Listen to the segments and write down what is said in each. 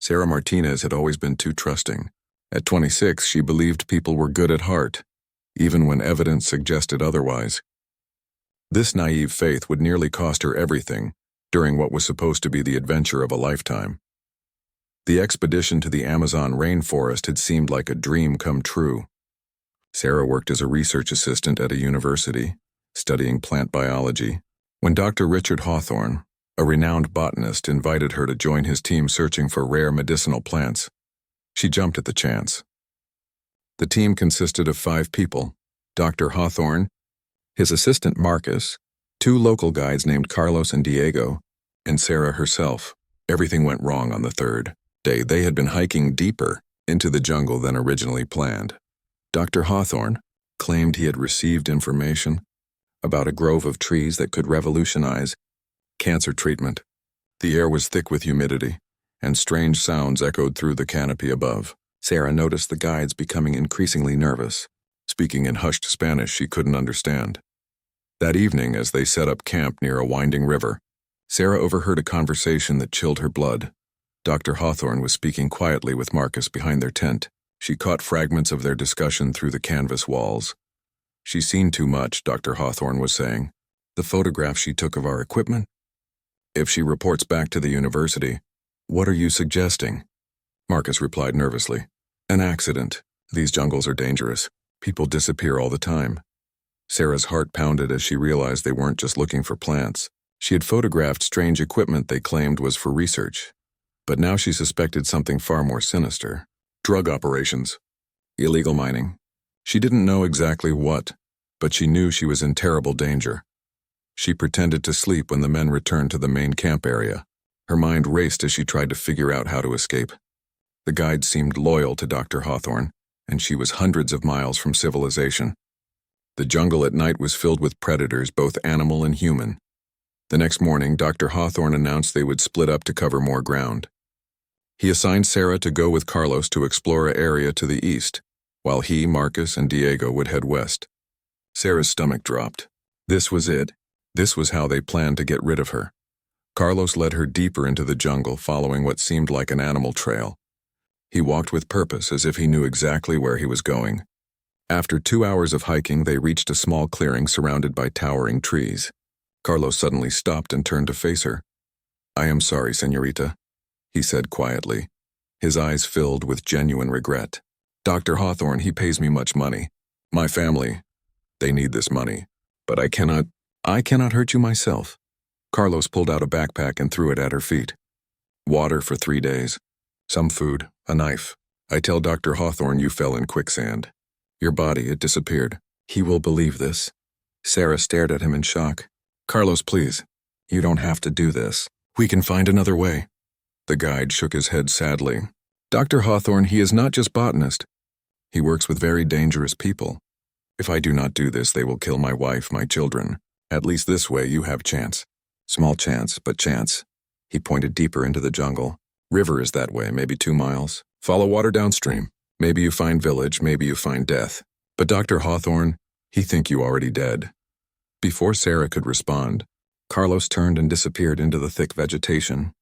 Sarah Martinez had always been too trusting. At 26, she believed people were good at heart, even when evidence suggested otherwise. This naive faith would nearly cost her everything during what was supposed to be the adventure of a lifetime. The expedition to the Amazon rainforest had seemed like a dream come true. Sarah worked as a research assistant at a university, studying plant biology, when Dr. Richard Hawthorne, a renowned botanist, invited her to join his team searching for rare medicinal plants. She jumped at the chance. The team consisted of 5 people: Dr. Hawthorne, his assistant Marcus, 2 local guides named Carlos and Diego, and Sarah herself. Everything went wrong on the 3rd day. They had been hiking deeper into the jungle than originally planned. Dr. Hawthorne claimed he had received information about a grove of trees that could revolutionize cancer treatment. The air was thick with humidity, and strange sounds echoed through the canopy above. Sarah noticed the guides becoming increasingly nervous, speaking in hushed Spanish she couldn't understand. That evening, as they set up camp near a winding river, Sarah overheard a conversation that chilled her blood. Dr. Hawthorne was speaking quietly with Marcus behind their tent. She caught fragments of their discussion through the canvas walls. "She's seen too much," Dr. Hawthorne was saying. "The photographs she took of our equipment? If she reports back to the university, what are you suggesting?" Marcus replied nervously. "An accident. These jungles are dangerous. People disappear all the time." Sarah's heart pounded as she realized they weren't just looking for plants. She had photographed strange equipment they claimed was for research. But now she suspected something far more sinister. Drug operations. Illegal mining. She didn't know exactly what, but she knew she was in terrible danger. She pretended to sleep when the men returned to the main camp area. Her mind raced as she tried to figure out how to escape. The guide seemed loyal to Dr. Hawthorne, and she was hundreds of miles from civilization. The jungle at night was filled with predators, both animal and human. The next morning, Dr. Hawthorne announced they would split up to cover more ground. He assigned Sarah to go with Carlos to explore an area to the east, while he, Marcus, and Diego would head west. Sarah's stomach dropped. This was it. This was how they planned to get rid of her. Carlos led her deeper into the jungle, following what seemed like an animal trail. He walked with purpose, as if he knew exactly where he was going. After 2 hours of hiking, they reached a small clearing surrounded by towering trees. Carlos suddenly stopped and turned to face her. "I am sorry, señorita," he said quietly, his eyes filled with genuine regret. "Dr. Hawthorne, he pays me much money. My family, they need this money. But I cannot hurt you myself." Carlos pulled out a backpack and threw it at her feet. "Water for 3 days. Some food, a knife. I tell Dr. Hawthorne you fell in quicksand. Your body, it disappeared. He will believe this." Sarah stared at him in shock. "Carlos, please. You don't have to do this. We can find another way." The guide shook his head sadly. "Dr. Hawthorne, he is not just botanist. He works with very dangerous people. If I do not do this, they will kill my wife, my children. At least this way you have chance. Small chance, but chance." He pointed deeper into the jungle. "River is that way, maybe 2 miles. Follow water downstream. Maybe you find village, maybe you find death. But Dr. Hawthorne, he think you already dead." Before Sarah could respond, Carlos turned and disappeared into the thick vegetation,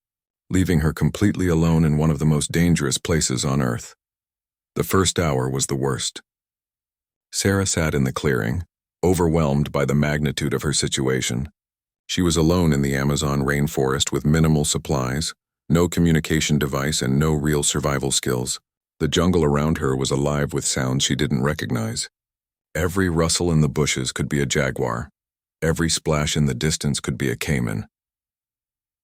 leaving her completely alone in one of the most dangerous places on Earth. The first hour was the worst. Sarah sat in the clearing, overwhelmed by the magnitude of her situation. She was alone in the Amazon rainforest with minimal supplies, no communication device, and no real survival skills. The jungle around her was alive with sounds she didn't recognize. Every rustle in the bushes could be a jaguar. Every splash in the distance could be a caiman.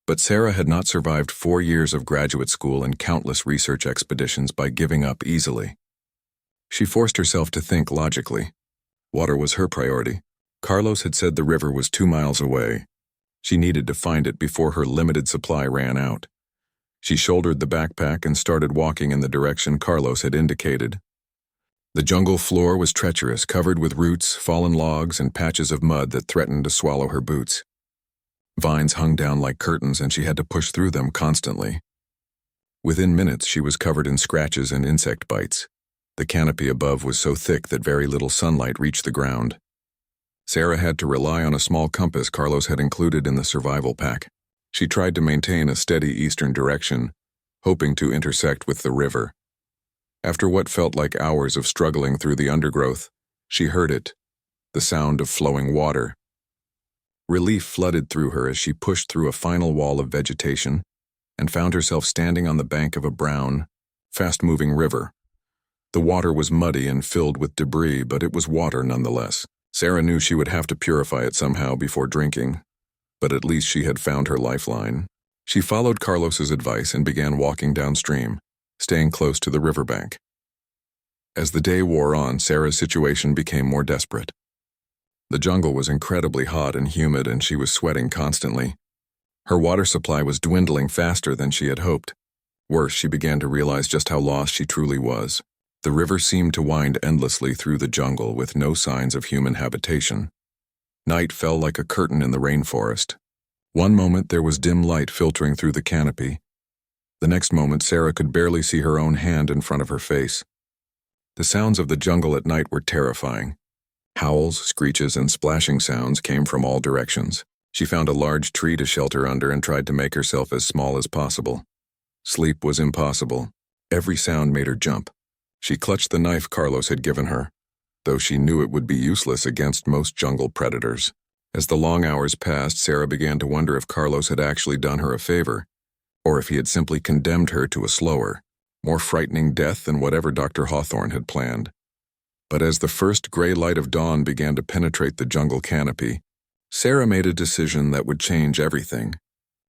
But Sarah had not survived 4 years of graduate school and countless research expeditions by giving up easily. She forced herself to think logically. Water was her priority. Carlos had said the river was 2 miles away. She needed to find it before her limited supply ran out. She shouldered the backpack and started walking in the direction Carlos had indicated. The jungle floor was treacherous, covered with roots, fallen logs, and patches of mud that threatened to swallow her boots. Vines hung down like curtains, and she had to push through them constantly. Within minutes, she was covered in scratches and insect bites. The canopy above was so thick that very little sunlight reached the ground. Sarah had to rely on a small compass Carlos had included in the survival pack. She tried to maintain a steady eastern direction, hoping to intersect with the river. After what felt like hours of struggling through the undergrowth, she heard it, the sound of flowing water. Relief flooded through her as she pushed through a final wall of vegetation and found herself standing on the bank of a brown, fast-moving river. The water was muddy and filled with debris, but it was water nonetheless. Sarah knew she would have to purify it somehow before drinking, but at least she had found her lifeline. She followed Carlos's advice and began walking downstream, staying close to the riverbank. As the day wore on, Sarah's situation became more desperate. The jungle was incredibly hot and humid, and she was sweating constantly. Her water supply was dwindling faster than she had hoped. Worse, she began to realize just how lost she truly was. The river seemed to wind endlessly through the jungle with no signs of human habitation. Night fell like a curtain in the rainforest. One moment there was dim light filtering through the canopy. The next moment Sarah could barely see her own hand in front of her face. The sounds of the jungle at night were terrifying. Howls, screeches, and splashing sounds came from all directions. She found a large tree to shelter under and tried to make herself as small as possible. Sleep was impossible. Every sound made her jump. She clutched the knife Carlos had given her, though she knew it would be useless against most jungle predators. As the long hours passed, Sarah began to wonder if Carlos had actually done her a favor, or if he had simply condemned her to a slower, more frightening death than whatever Dr. Hawthorne had planned. But as the first gray light of dawn began to penetrate the jungle canopy, Sarah made a decision that would change everything.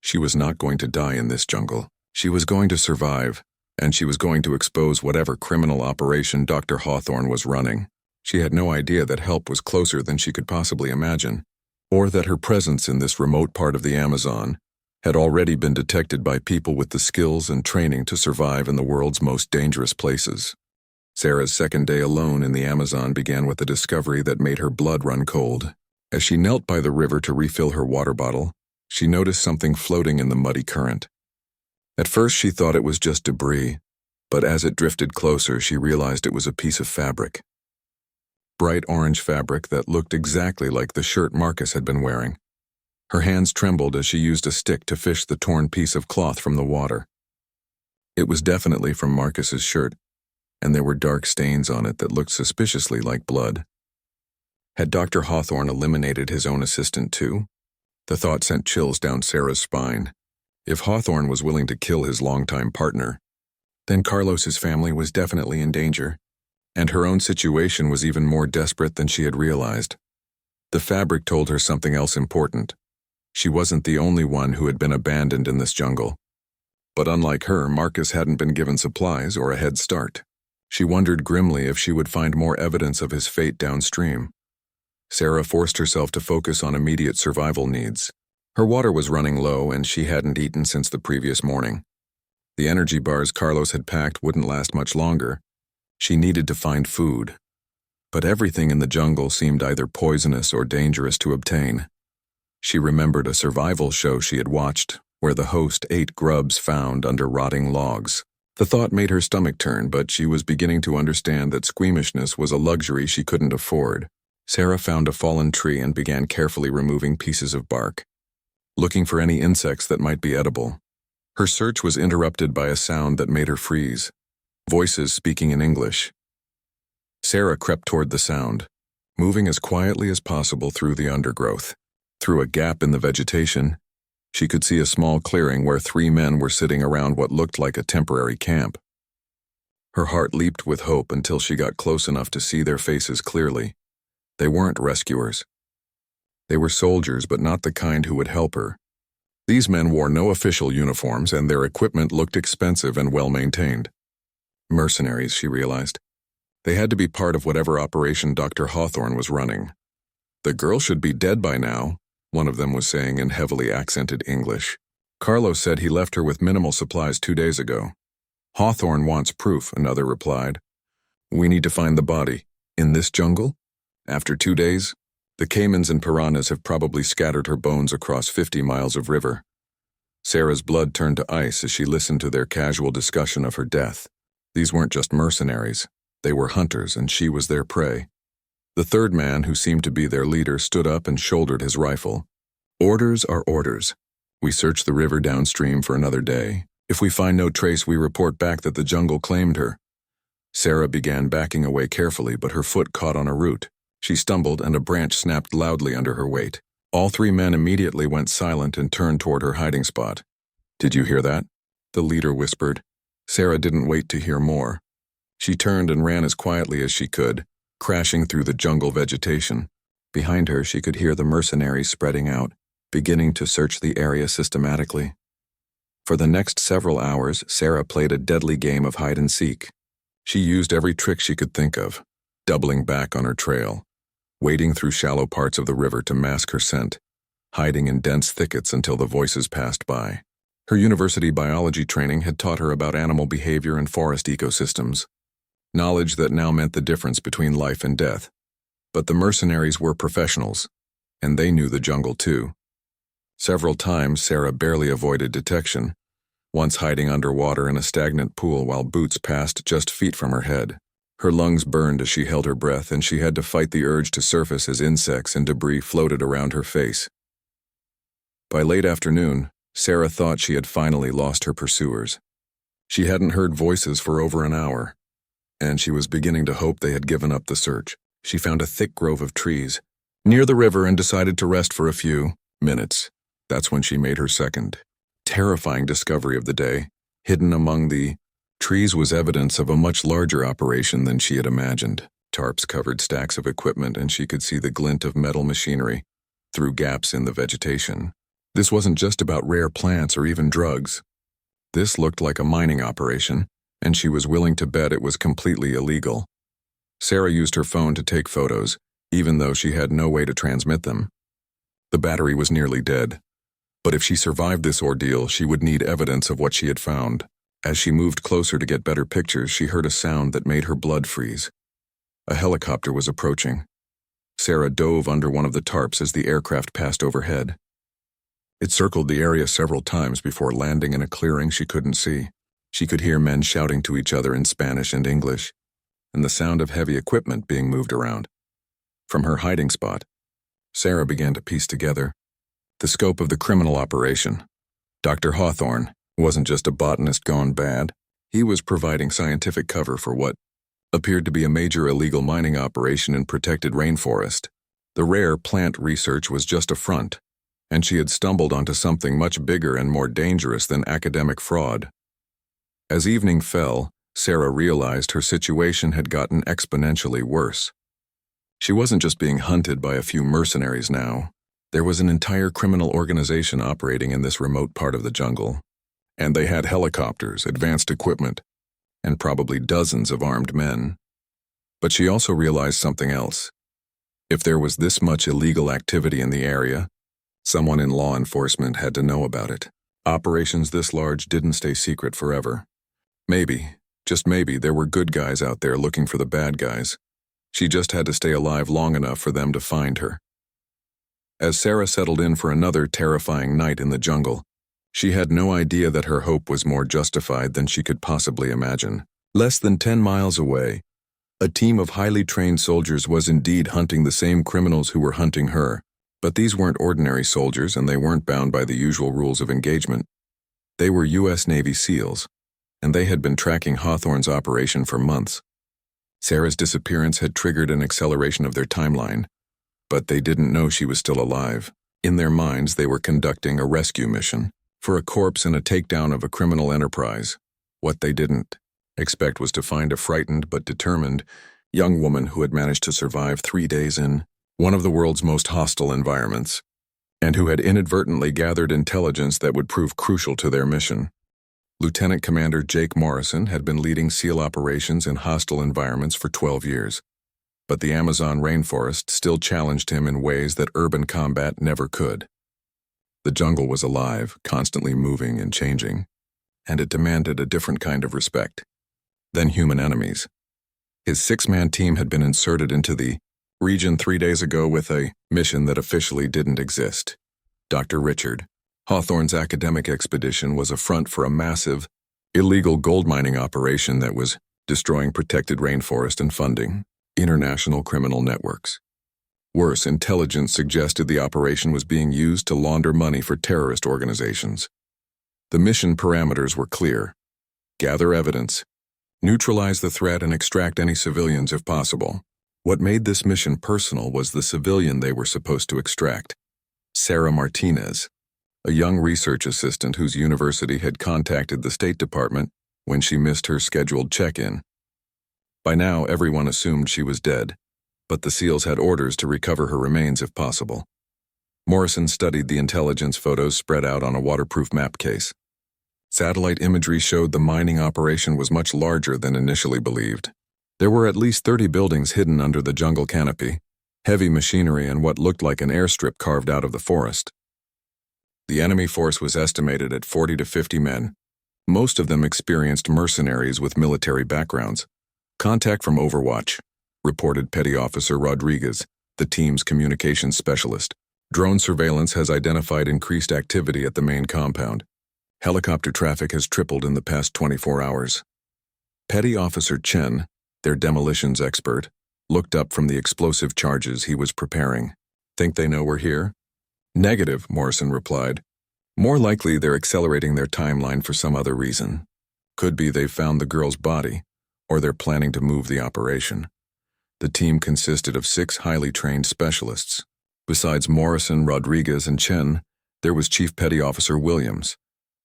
She was not going to die in this jungle. She was going to survive, and she was going to expose whatever criminal operation Dr. Hawthorne was running. She had no idea that help was closer than she could possibly imagine, or that her presence in this remote part of the Amazon had already been detected by people with the skills and training to survive in the world's most dangerous places. Sarah's second day alone in the Amazon began with a discovery that made her blood run cold. As she knelt by the river to refill her water bottle, she noticed something floating in the muddy current. At first she thought it was just debris, but as it drifted closer she realized it was a piece of fabric. Bright orange fabric that looked exactly like the shirt Marcus had been wearing. Her hands trembled as she used a stick to fish the torn piece of cloth from the water. It was definitely from Marcus's shirt, and there were dark stains on it that looked suspiciously like blood. Had Dr. Hawthorne eliminated his own assistant too? The thought sent chills down Sarah's spine. If Hawthorne was willing to kill his longtime partner, then Carlos's family was definitely in danger, and her own situation was even more desperate than she had realized. The fabric told her something else important. She wasn't the only one who had been abandoned in this jungle. But unlike her, Marcus hadn't been given supplies or a head start. She wondered grimly if she would find more evidence of his fate downstream. Sarah forced herself to focus on immediate survival needs. Her water was running low, and she hadn't eaten since the previous morning. The energy bars Carlos had packed wouldn't last much longer. She needed to find food. But everything in the jungle seemed either poisonous or dangerous to obtain. She remembered a survival show she had watched, where the host ate grubs found under rotting logs. The thought made her stomach turn, but she was beginning to understand that squeamishness was a luxury she couldn't afford. Sarah found a fallen tree and began carefully removing pieces of bark, looking for any insects that might be edible. Her search was interrupted by a sound that made her freeze. Voices speaking in English. Sarah crept toward the sound, moving as quietly as possible through the undergrowth. Through a gap in the vegetation, she could see a small clearing where 3 men were sitting around what looked like a temporary camp. Her heart leaped with hope until she got close enough to see their faces clearly. They weren't rescuers. They were soldiers, but not the kind who would help her. These men wore no official uniforms, and their equipment looked expensive and well-maintained. Mercenaries, she realized. They had to be part of whatever operation Dr. Hawthorne was running. "The girl should be dead by now," one of them was saying in heavily accented English. Carlos said he left her with minimal supplies 2 days ago. "Hawthorne wants proof," another replied. "We need to find the body. In this jungle? After 2 days? The caimans and piranhas have probably scattered her bones across 50 miles of river." Sarah's blood turned to ice as she listened to their casual discussion of her death. These weren't just mercenaries. They were hunters, and she was their prey. The third man, who seemed to be their leader, stood up and shouldered his rifle. "Orders are orders. We search the river downstream for another day. If we find no trace, we report back that the jungle claimed her. Sarah began backing away carefully, but her foot caught on a root. She stumbled, and a branch snapped loudly under her weight. All three men immediately went silent and turned toward her hiding spot. "Did you hear that?" the leader whispered. Sarah didn't wait to hear more. She turned and ran as quietly as she could, crashing through the jungle vegetation. Behind her, she could hear the mercenaries spreading out, beginning to search the area systematically. For the next several hours, Sarah played a deadly game of hide-and-seek. She used every trick she could think of, doubling back on her trail, wading through shallow parts of the river to mask her scent, hiding in dense thickets until the voices passed by. Her university biology training had taught her about animal behavior and forest ecosystems, knowledge that now meant the difference between life and death. But the mercenaries were professionals, and they knew the jungle too. Several times, Sarah barely avoided detection, once hiding underwater in a stagnant pool while boots passed just feet from her head. Her lungs burned as she held her breath, and she had to fight the urge to surface as insects and debris floated around her face. By late afternoon, Sarah thought she had finally lost her pursuers. She hadn't heard voices for over an hour, and she was beginning to hope they had given up the search. She found a thick grove of trees near the river and decided to rest for a few minutes. That's when she made her second, terrifying discovery of the day. Hidden among the trees was evidence of a much larger operation than she had imagined. Tarps covered stacks of equipment, and she could see the glint of metal machinery through gaps in the vegetation. This wasn't just about rare plants or even drugs. This looked like a mining operation, and she was willing to bet it was completely illegal. Sarah used her phone to take photos, even though she had no way to transmit them. The battery was nearly dead, but if she survived this ordeal, she would need evidence of what she had found. As she moved closer to get better pictures, she heard a sound that made her blood freeze. A helicopter was approaching. Sarah dove under one of the tarps as the aircraft passed overhead. It circled the area several times before landing in a clearing she couldn't see. She could hear men shouting to each other in Spanish and English, and the sound of heavy equipment being moved around. From her hiding spot, Sarah began to piece together the scope of the criminal operation. Dr. Hawthorne wasn't just a botanist gone bad. He was providing scientific cover for what appeared to be a major illegal mining operation in protected rainforest. The rare plant research was just a front, and she had stumbled onto something much bigger and more dangerous than academic fraud. As evening fell, Sarah realized her situation had gotten exponentially worse. She wasn't just being hunted by a few mercenaries now. There was an entire criminal organization operating in this remote part of the jungle, and they had helicopters, advanced equipment, and probably dozens of armed men. But she also realized something else. If there was this much illegal activity in the area, someone in law enforcement had to know about it. Operations this large didn't stay secret forever. Maybe, just maybe, there were good guys out there looking for the bad guys. She just had to stay alive long enough for them to find her. As Sarah settled in for another terrifying night in the jungle, she had no idea that her hope was more justified than she could possibly imagine. Less than 10 miles away, a team of highly trained soldiers was indeed hunting the same criminals who were hunting her. But these weren't ordinary soldiers, and they weren't bound by the usual rules of engagement. They were U.S. Navy SEALs, and they had been tracking Hawthorne's operation for months. Sarah's disappearance had triggered an acceleration of their timeline, but they didn't know she was still alive. In their minds, they were conducting a rescue mission for a corpse and a takedown of a criminal enterprise. What they didn't expect was to find a frightened but determined young woman who had managed to survive 3 days in one of the world's most hostile environments, and who had inadvertently gathered intelligence that would prove crucial to their mission. Lieutenant Commander Jake Morrison had been leading SEAL operations in hostile environments for 12 years, but the Amazon rainforest still challenged him in ways that urban combat never could. The jungle was alive, constantly moving and changing, and it demanded a different kind of respect than human enemies. His 6-man team had been inserted into the region 3 days ago with a mission that officially didn't exist. Dr. Richard Hawthorne's academic expedition was a front for a massive, illegal gold mining operation that was destroying protected rainforest and funding international criminal networks. Worse, intelligence suggested the operation was being used to launder money for terrorist organizations. The mission parameters were clear. Gather evidence, neutralize the threat, and extract any civilians if possible. What made this mission personal was the civilian they were supposed to extract. Sarah Martinez, a young research assistant whose university had contacted the State Department when she missed her scheduled check-in. By now, everyone assumed she was dead, but the SEALs had orders to recover her remains if possible. Morrison studied the intelligence photos spread out on a waterproof map case. Satellite imagery showed the mining operation was much larger than initially believed. There were at least 30 buildings hidden under the jungle canopy, heavy machinery, and what looked like an airstrip carved out of the forest. The enemy force was estimated at 40 to 50 men, most of them experienced mercenaries with military backgrounds. Contact from Overwatch, reported Petty Officer Rodriguez, the team's communications specialist. Drone surveillance has identified increased activity at the main compound. Helicopter traffic has tripled in the past 24 hours. Petty Officer Chen, their demolitions expert, looked up from the explosive charges he was preparing. Think they know we're here? Negative, Morrison replied. More likely they're accelerating their timeline for some other reason. Could be they've found the girl's body, or they're planning to move the operation. The team consisted of 6 highly trained specialists. Besides Morrison, Rodriguez, and Chen, there was Chief Petty Officer Williams,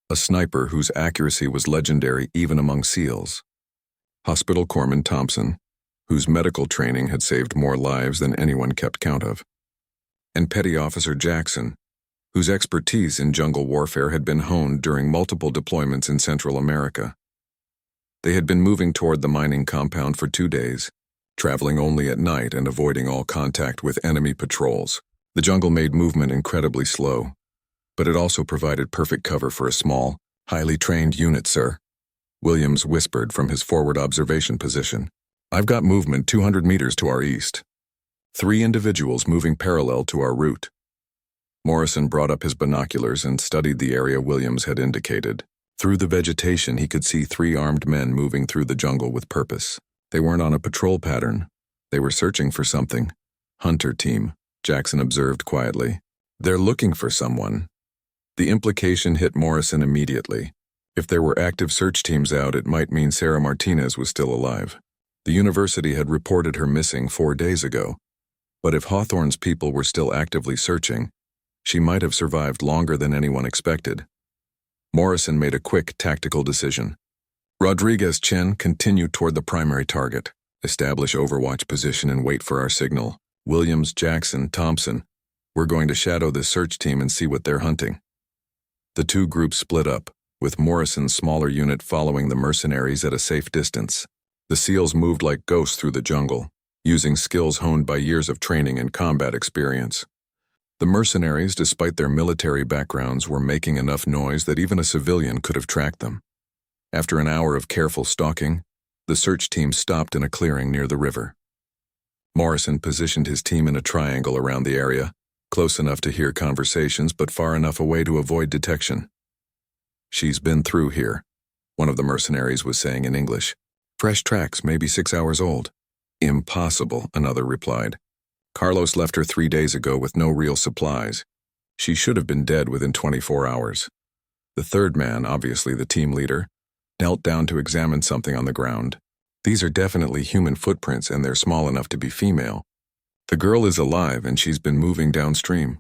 a sniper whose accuracy was legendary even among SEALs. Hospital Corpsman Thompson, whose medical training had saved more lives than anyone kept count of. And Petty Officer Jackson, whose expertise in jungle warfare had been honed during multiple deployments in Central America. They had been moving toward the mining compound for 2 days, traveling only at night and avoiding all contact with enemy patrols. The jungle made movement incredibly slow, but it also provided perfect cover for a small, highly trained unit, sir. Williams whispered from his forward observation position. I've got movement 200 meters to our east. 3 individuals moving parallel to our route. Morrison brought up his binoculars and studied the area Williams had indicated. Through the vegetation, he could see 3 armed men moving through the jungle with purpose. They weren't on a patrol pattern. They were searching for something. Hunter team, Jackson observed quietly. They're looking for someone. The implication hit Morrison immediately. If there were active search teams out, it might mean Sarah Martinez was still alive. The university had reported her missing 4 days ago. But if Hawthorne's people were still actively searching, she might have survived longer than anyone expected. Morrison made a quick tactical decision. Rodriguez, Chen, continue toward the primary target. Establish Overwatch position and wait for our signal. Williams, Jackson, Thompson, we're going to shadow this search team and see what they're hunting. The 2 groups split up, with Morrison's smaller unit following the mercenaries at a safe distance. The SEALs moved like ghosts through the jungle, using skills honed by years of training and combat experience. The mercenaries, despite their military backgrounds, were making enough noise that even a civilian could have tracked them. After an hour of careful stalking, the search team stopped in a clearing near the river. Morrison positioned his team in a triangle around the area, close enough to hear conversations but far enough away to avoid detection. She's been through here, one of the mercenaries was saying in English. Fresh tracks, maybe 6 hours old. Impossible, another replied. Carlos left her 3 days ago with no real supplies. She should have been dead within 24 hours. The third man, obviously the team leader, knelt down to examine something on the ground. These are definitely human footprints and they're small enough to be female. The girl is alive and she's been moving downstream.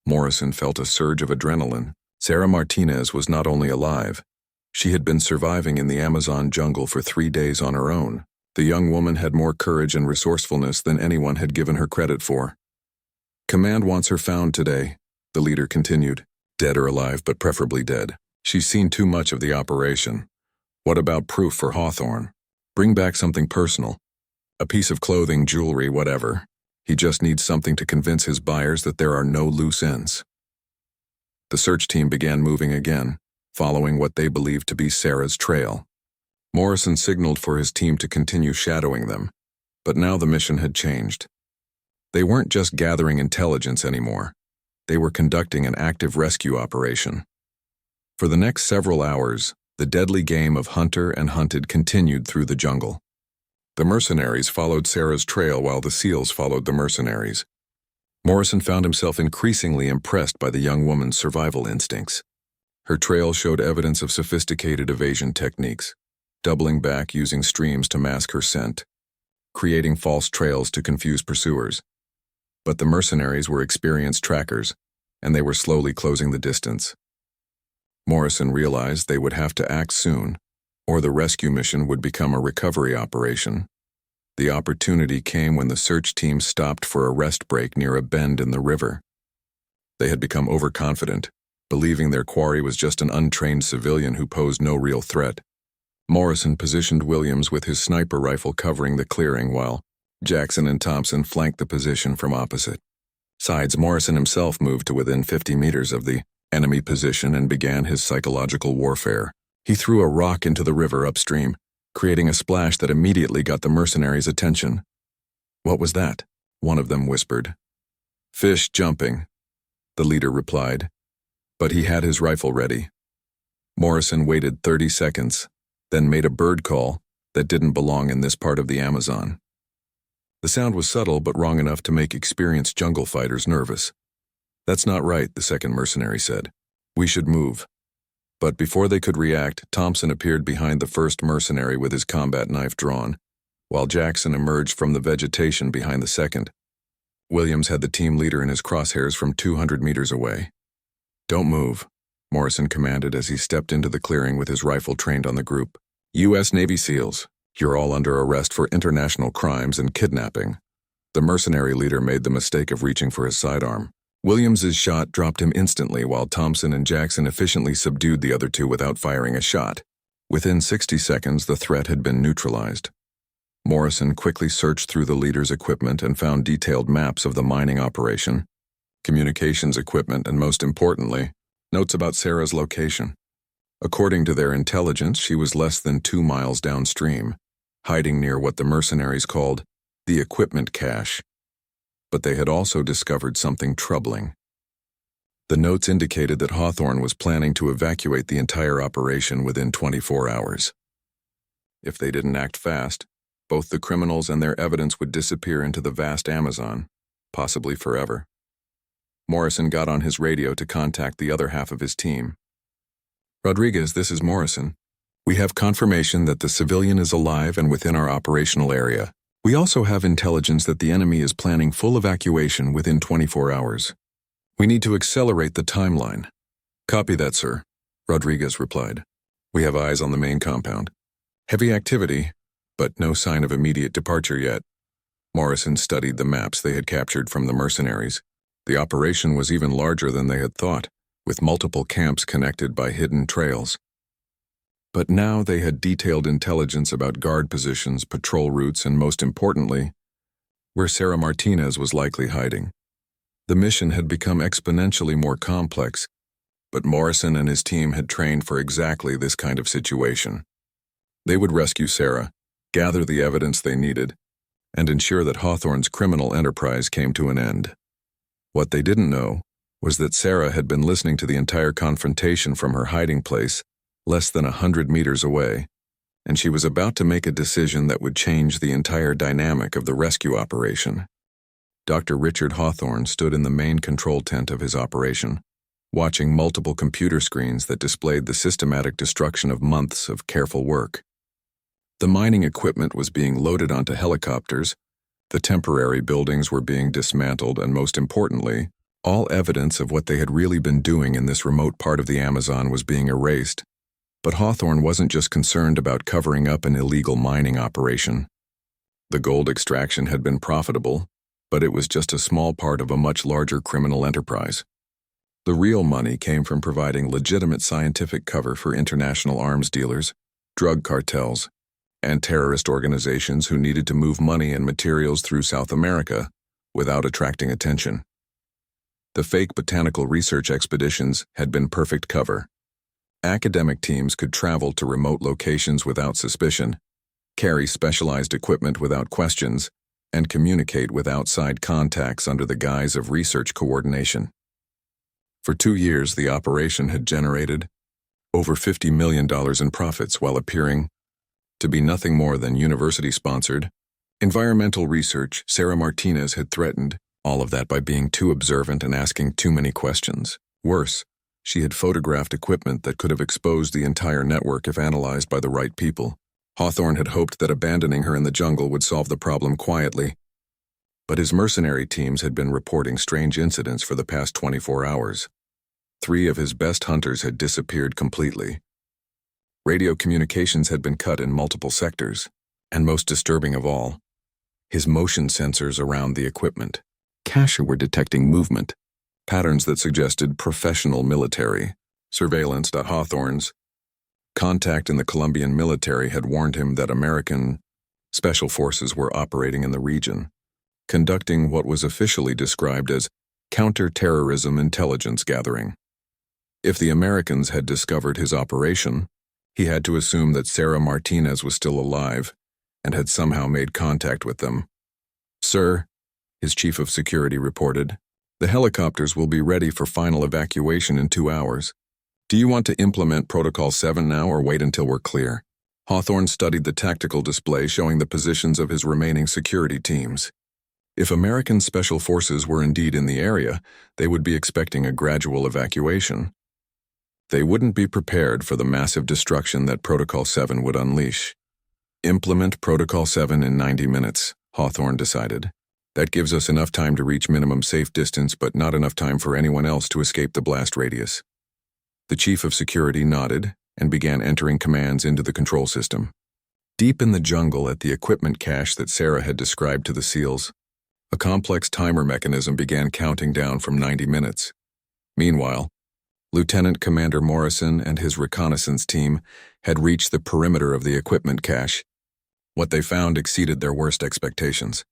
Morrison felt a surge of adrenaline. Sarah Martinez was not only alive, she had been surviving in the Amazon jungle for 3 days on her own. The young woman had more courage and resourcefulness than anyone had given her credit for. Command wants her found today, the leader continued. Dead or alive, but preferably dead. She's seen too much of the operation. What about proof for Hawthorne? Bring back something personal. A piece of clothing, jewelry, whatever. He just needs something to convince his buyers that there are no loose ends. The search team began moving again, following what they believed to be Sarah's trail. Morrison signaled for his team to continue shadowing them, but now the mission had changed. They weren't just gathering intelligence anymore. They were conducting an active rescue operation. For the next several hours, the deadly game of hunter and hunted continued through the jungle. The mercenaries followed Sarah's trail while the SEALs followed the mercenaries. Morrison found himself increasingly impressed by the young woman's survival instincts. Her trail showed evidence of sophisticated evasion techniques, doubling back using streams to mask her scent, creating false trails to confuse pursuers. But the mercenaries were experienced trackers, and they were slowly closing the distance. Morrison realized they would have to act soon, or the rescue mission would become a recovery operation. The opportunity came when the search team stopped for a rest break near a bend in the river. They had become overconfident, believing their quarry was just an untrained civilian who posed no real threat. Morrison positioned Williams with his sniper rifle covering the clearing while Jackson and Thompson flanked the position from opposite sides. Morrison himself moved to within 50 meters of the enemy position and began his psychological warfare. He threw a rock into the river upstream, creating a splash that immediately got the mercenaries' attention. "What was that?" one of them whispered. "Fish jumping," the leader replied, but he had his rifle ready. Morrison waited 30 seconds, then made a bird call that didn't belong in this part of the Amazon. The sound was subtle but wrong enough to make experienced jungle fighters nervous. "That's not right," the second mercenary said. "We should move." But before they could react, Thompson appeared behind the first mercenary with his combat knife drawn, while Jackson emerged from the vegetation behind the second. Williams had the team leader in his crosshairs from 200 meters away. "Don't move," Morrison commanded as he stepped into the clearing with his rifle trained on the group. "U.S. Navy SEALs, you're all under arrest for international crimes and kidnapping." The mercenary leader made the mistake of reaching for his sidearm. Williams's shot dropped him instantly while Thompson and Jackson efficiently subdued the other two without firing a shot. Within 60 seconds, the threat had been neutralized. Morrison quickly searched through the leader's equipment and found detailed maps of the mining operation, communications equipment, and most importantly, notes about Sarah's location. According to their intelligence, she was less than 2 miles downstream, hiding near what the mercenaries called the equipment cache. But they had also discovered something troubling. The notes indicated that Hawthorne was planning to evacuate the entire operation within 24 hours. If they didn't act fast, both the criminals and their evidence would disappear into the vast Amazon, possibly forever. Morrison got on his radio to contact the other half of his team. "Rodriguez, this is Morrison. We have confirmation that the civilian is alive and within our operational area. We also have intelligence that the enemy is planning full evacuation within 24 hours. We need to accelerate the timeline." "Copy that, sir," Rodriguez replied. "We have eyes on the main compound. Heavy activity, but no sign of immediate departure yet." Morrison studied the maps they had captured from the mercenaries. The operation was even larger than they had thought, with multiple camps connected by hidden trails. But now they had detailed intelligence about guard positions, patrol routes, and most importantly, where Sarah Martinez was likely hiding. The mission had become exponentially more complex, but Morrison and his team had trained for exactly this kind of situation. They would rescue Sarah, gather the evidence they needed, and ensure that Hawthorne's criminal enterprise came to an end. What they didn't know was that Sarah had been listening to the entire confrontation from her hiding place less than 100 meters away, and she was about to make a decision that would change the entire dynamic of the rescue operation. Dr. Richard Hawthorne stood in the main control tent of his operation, watching multiple computer screens that displayed the systematic destruction of months of careful work. The mining equipment was being loaded onto helicopters, the temporary buildings were being dismantled, and most importantly, all evidence of what they had really been doing in this remote part of the Amazon was being erased. But Hawthorne wasn't just concerned about covering up an illegal mining operation. The gold extraction had been profitable, but it was just a small part of a much larger criminal enterprise. The real money came from providing legitimate scientific cover for international arms dealers, drug cartels, and terrorist organizations who needed to move money and materials through South America without attracting attention. The fake botanical research expeditions had been perfect cover. Academic teams could travel to remote locations without suspicion, carry specialized equipment without questions, and communicate with outside contacts under the guise of research coordination. For 2 years, the operation had generated over $50 million in profits while appearing to be nothing more than university-sponsored environmental research. Sarah Martinez had threatened all of that by being too observant and asking too many questions. Worse, She had photographed equipment that could have exposed the entire network if analyzed by the right people. Hawthorne had hoped that abandoning her in the jungle would solve the problem quietly, but his mercenary teams had been reporting strange incidents for the past 24 hours. 3 of his best hunters had disappeared completely. Radio communications had been cut in multiple sectors, and most disturbing of all, his motion sensors around the equipment cache were detecting movement, patterns that suggested professional military surveillance. Hawthorne's contact in the Colombian military had warned him that American special forces were operating in the region, conducting what was officially described as counter-terrorism intelligence gathering. If the Americans had discovered his operation, he had to assume that Sarah Martinez was still alive and had somehow made contact with them. "Sir," his chief of security reported, "the helicopters will be ready for final evacuation in 2 hours. Do you want to implement Protocol 7 now or wait until we're clear?" Hawthorne studied the tactical display showing the positions of his remaining security teams. If American special forces were indeed in the area, they would be expecting a gradual evacuation. They wouldn't be prepared for the massive destruction that Protocol 7 would unleash. Implement Protocol 7 in 90 minutes, Hawthorne decided. That gives us enough time to reach minimum safe distance, but not enough time for anyone else to escape the blast radius. The chief of security nodded and began entering commands into the control system. Deep in the jungle at the equipment cache that Sarah had described to the SEALs, a complex timer mechanism began counting down from 90 minutes. Meanwhile, Lieutenant Commander Morrison and his reconnaissance team had reached the perimeter of the equipment cache. What they found exceeded their worst expectations.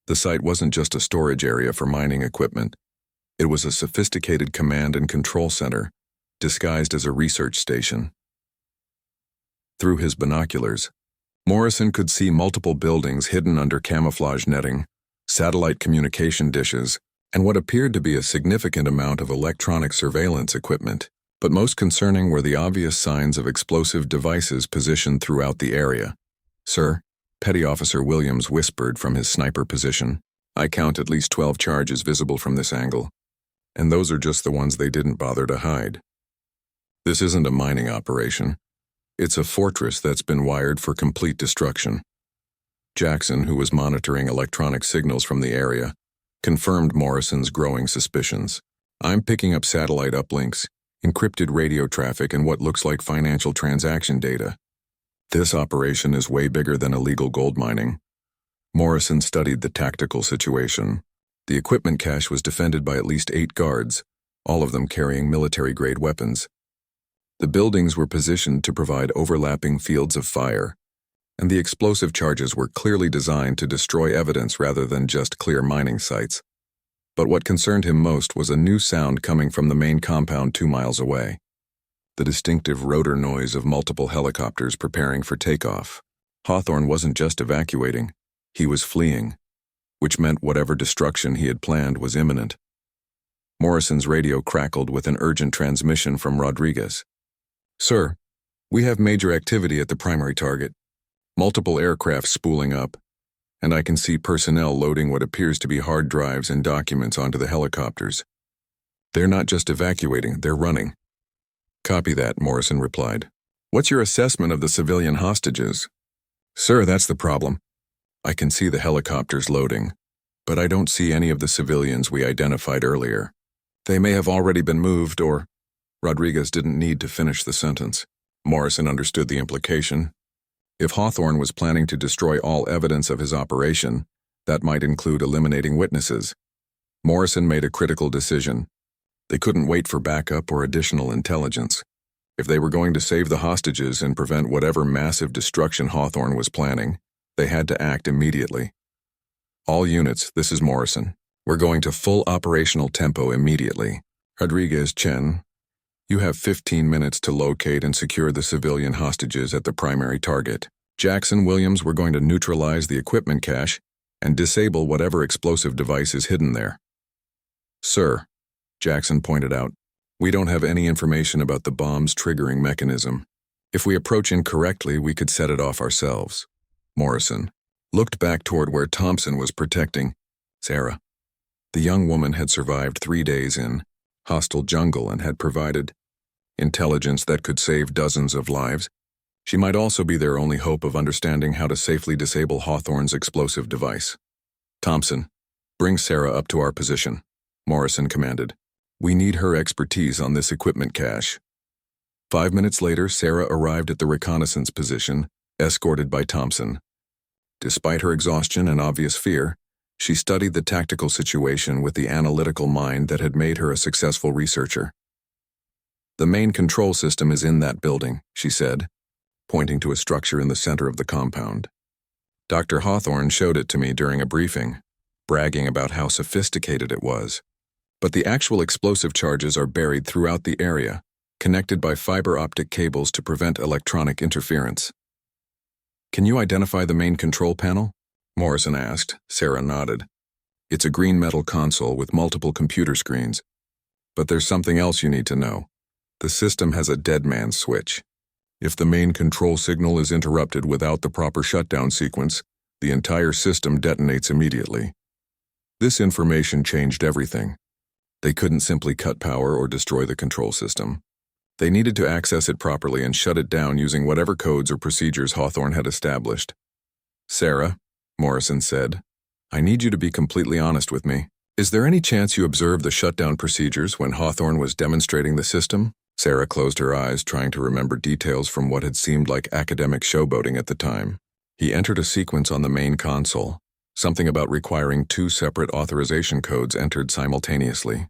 The site wasn't just a storage area for mining equipment. It was a sophisticated command and control center, disguised as a research station. Through his binoculars, Morrison could see multiple buildings hidden under camouflage netting, satellite communication dishes, and what appeared to be a significant amount of electronic surveillance equipment. But most concerning were the obvious signs of explosive devices positioned throughout the area. "Sir," Petty Officer Williams whispered from his sniper position, "I count at least 12 charges visible from this angle, and those are just the ones they didn't bother to hide. This isn't a mining operation. It's a fortress that's been wired for complete destruction." Jackson, who was monitoring electronic signals from the area, confirmed Morrison's growing suspicions. "I'm picking up satellite uplinks, encrypted radio traffic, and what looks like financial transaction data. This operation is way bigger than illegal gold mining." Morrison studied the tactical situation. The equipment cache was defended by at least 8 guards, all of them carrying military-grade weapons. The buildings were positioned to provide overlapping fields of fire, and the explosive charges were clearly designed to destroy evidence rather than just clear mining sites. But what concerned him most was a new sound coming from the main compound 2 miles away. The distinctive rotor noise of multiple helicopters preparing for takeoff. Hawthorne wasn't just evacuating, he was fleeing, which meant whatever destruction he had planned was imminent. Morrison's radio crackled with an urgent transmission from Rodriguez. "Sir, we have major activity at the primary target. Multiple aircraft spooling up, and I can see personnel loading what appears to be hard drives and documents onto the helicopters. They're not just evacuating, they're running." "Copy that," Morrison replied. "What's your assessment of the civilian hostages?" "Sir, that's the problem. I can see the helicopters loading, but I don't see any of the civilians we identified earlier. They may have already been moved or—" Rodriguez didn't need to finish the sentence. Morrison understood the implication. If Hawthorne was planning to destroy all evidence of his operation, that might include eliminating witnesses. Morrison made a critical decision. They couldn't wait for backup or additional intelligence. If they were going to save the hostages and prevent whatever massive destruction Hawthorne was planning, they had to act immediately. "All units, this is Morrison. We're going to full operational tempo immediately. Rodriguez, Chen, you have 15 minutes to locate and secure the civilian hostages at the primary target. Jackson, Williams, we're going to neutralize the equipment cache and disable whatever explosive device is hidden there." "Sir," Jackson pointed out, "we don't have any information about the bomb's triggering mechanism. If we approach incorrectly, we could set it off ourselves." Morrison looked back toward where Thompson was protecting Sarah. The young woman had survived 3 days in hostile jungle and had provided intelligence that could save dozens of lives. She might also be their only hope of understanding how to safely disable Hawthorne's explosive device. Thompson, bring Sarah up to our position, Morrison commanded. We need her expertise on this equipment cache. 5 minutes later, Sarah arrived at the reconnaissance position, escorted by Thompson. Despite her exhaustion and obvious fear, she studied the tactical situation with the analytical mind that had made her a successful researcher. The main control system is in that building, she said, pointing to a structure in the center of the compound. Dr. Hawthorne showed it to me during a briefing, bragging about how sophisticated it was. But the actual explosive charges are buried throughout the area, connected by fiber optic cables to prevent electronic interference. Can you identify the main control panel? Morrison asked. Sarah nodded. It's a green metal console with multiple computer screens. But there's something else you need to know. The system has a dead man switch. If the main control signal is interrupted without the proper shutdown sequence, the entire system detonates immediately. This information changed everything. They couldn't simply cut power or destroy the control system. They needed to access it properly and shut it down using whatever codes or procedures Hawthorne had established. Sarah, Morrison said, I need you to be completely honest with me. Is there any chance you observed the shutdown procedures when Hawthorne was demonstrating the system? Sarah closed her eyes, trying to remember details from what had seemed like academic showboating at the time. He entered a sequence on the main console, something about requiring 2 separate authorization codes entered simultaneously.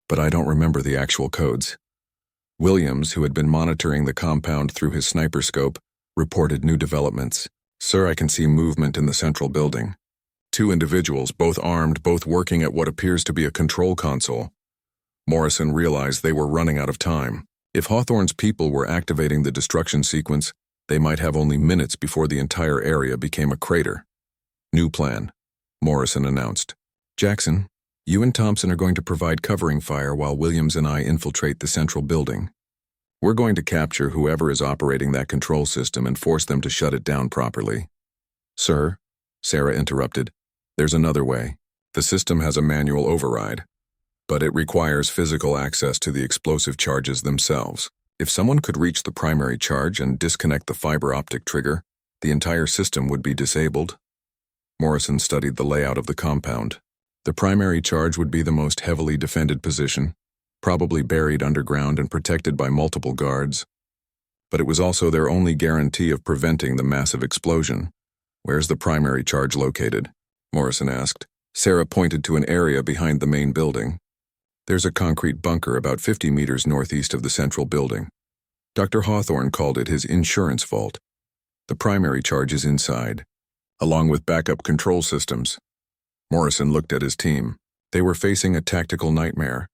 But I don't remember the actual codes. Williams, who had been monitoring the compound through his sniper scope, reported new developments. Sir, I can see movement in the central building. 2 individuals, both armed, both working at what appears to be a control console. Morrison realized they were running out of time. If Hawthorne's people were activating the destruction sequence, they might have only minutes before the entire area became a crater. New plan, Morrison announced. Jackson, you and Thompson are going to provide covering fire while Williams and I infiltrate the central building. We're going to capture whoever is operating that control system and force them to shut it down properly. Sir, Sarah interrupted, there's another way. The system has a manual override, but it requires physical access to the explosive charges themselves. If someone could reach the primary charge and disconnect the fiber optic trigger, the entire system would be disabled. Morrison studied the layout of the compound. The primary charge would be the most heavily defended position, probably buried underground and protected by multiple guards. But it was also their only guarantee of preventing the massive explosion. Where's the primary charge located? Morrison asked. Sarah pointed to an area behind the main building. There's a concrete bunker about 50 meters northeast of the central building. Dr. Hawthorne called it his insurance vault. The primary charge is inside, along with backup control systems. Morrison looked at his team. They were facing a tactical nightmare,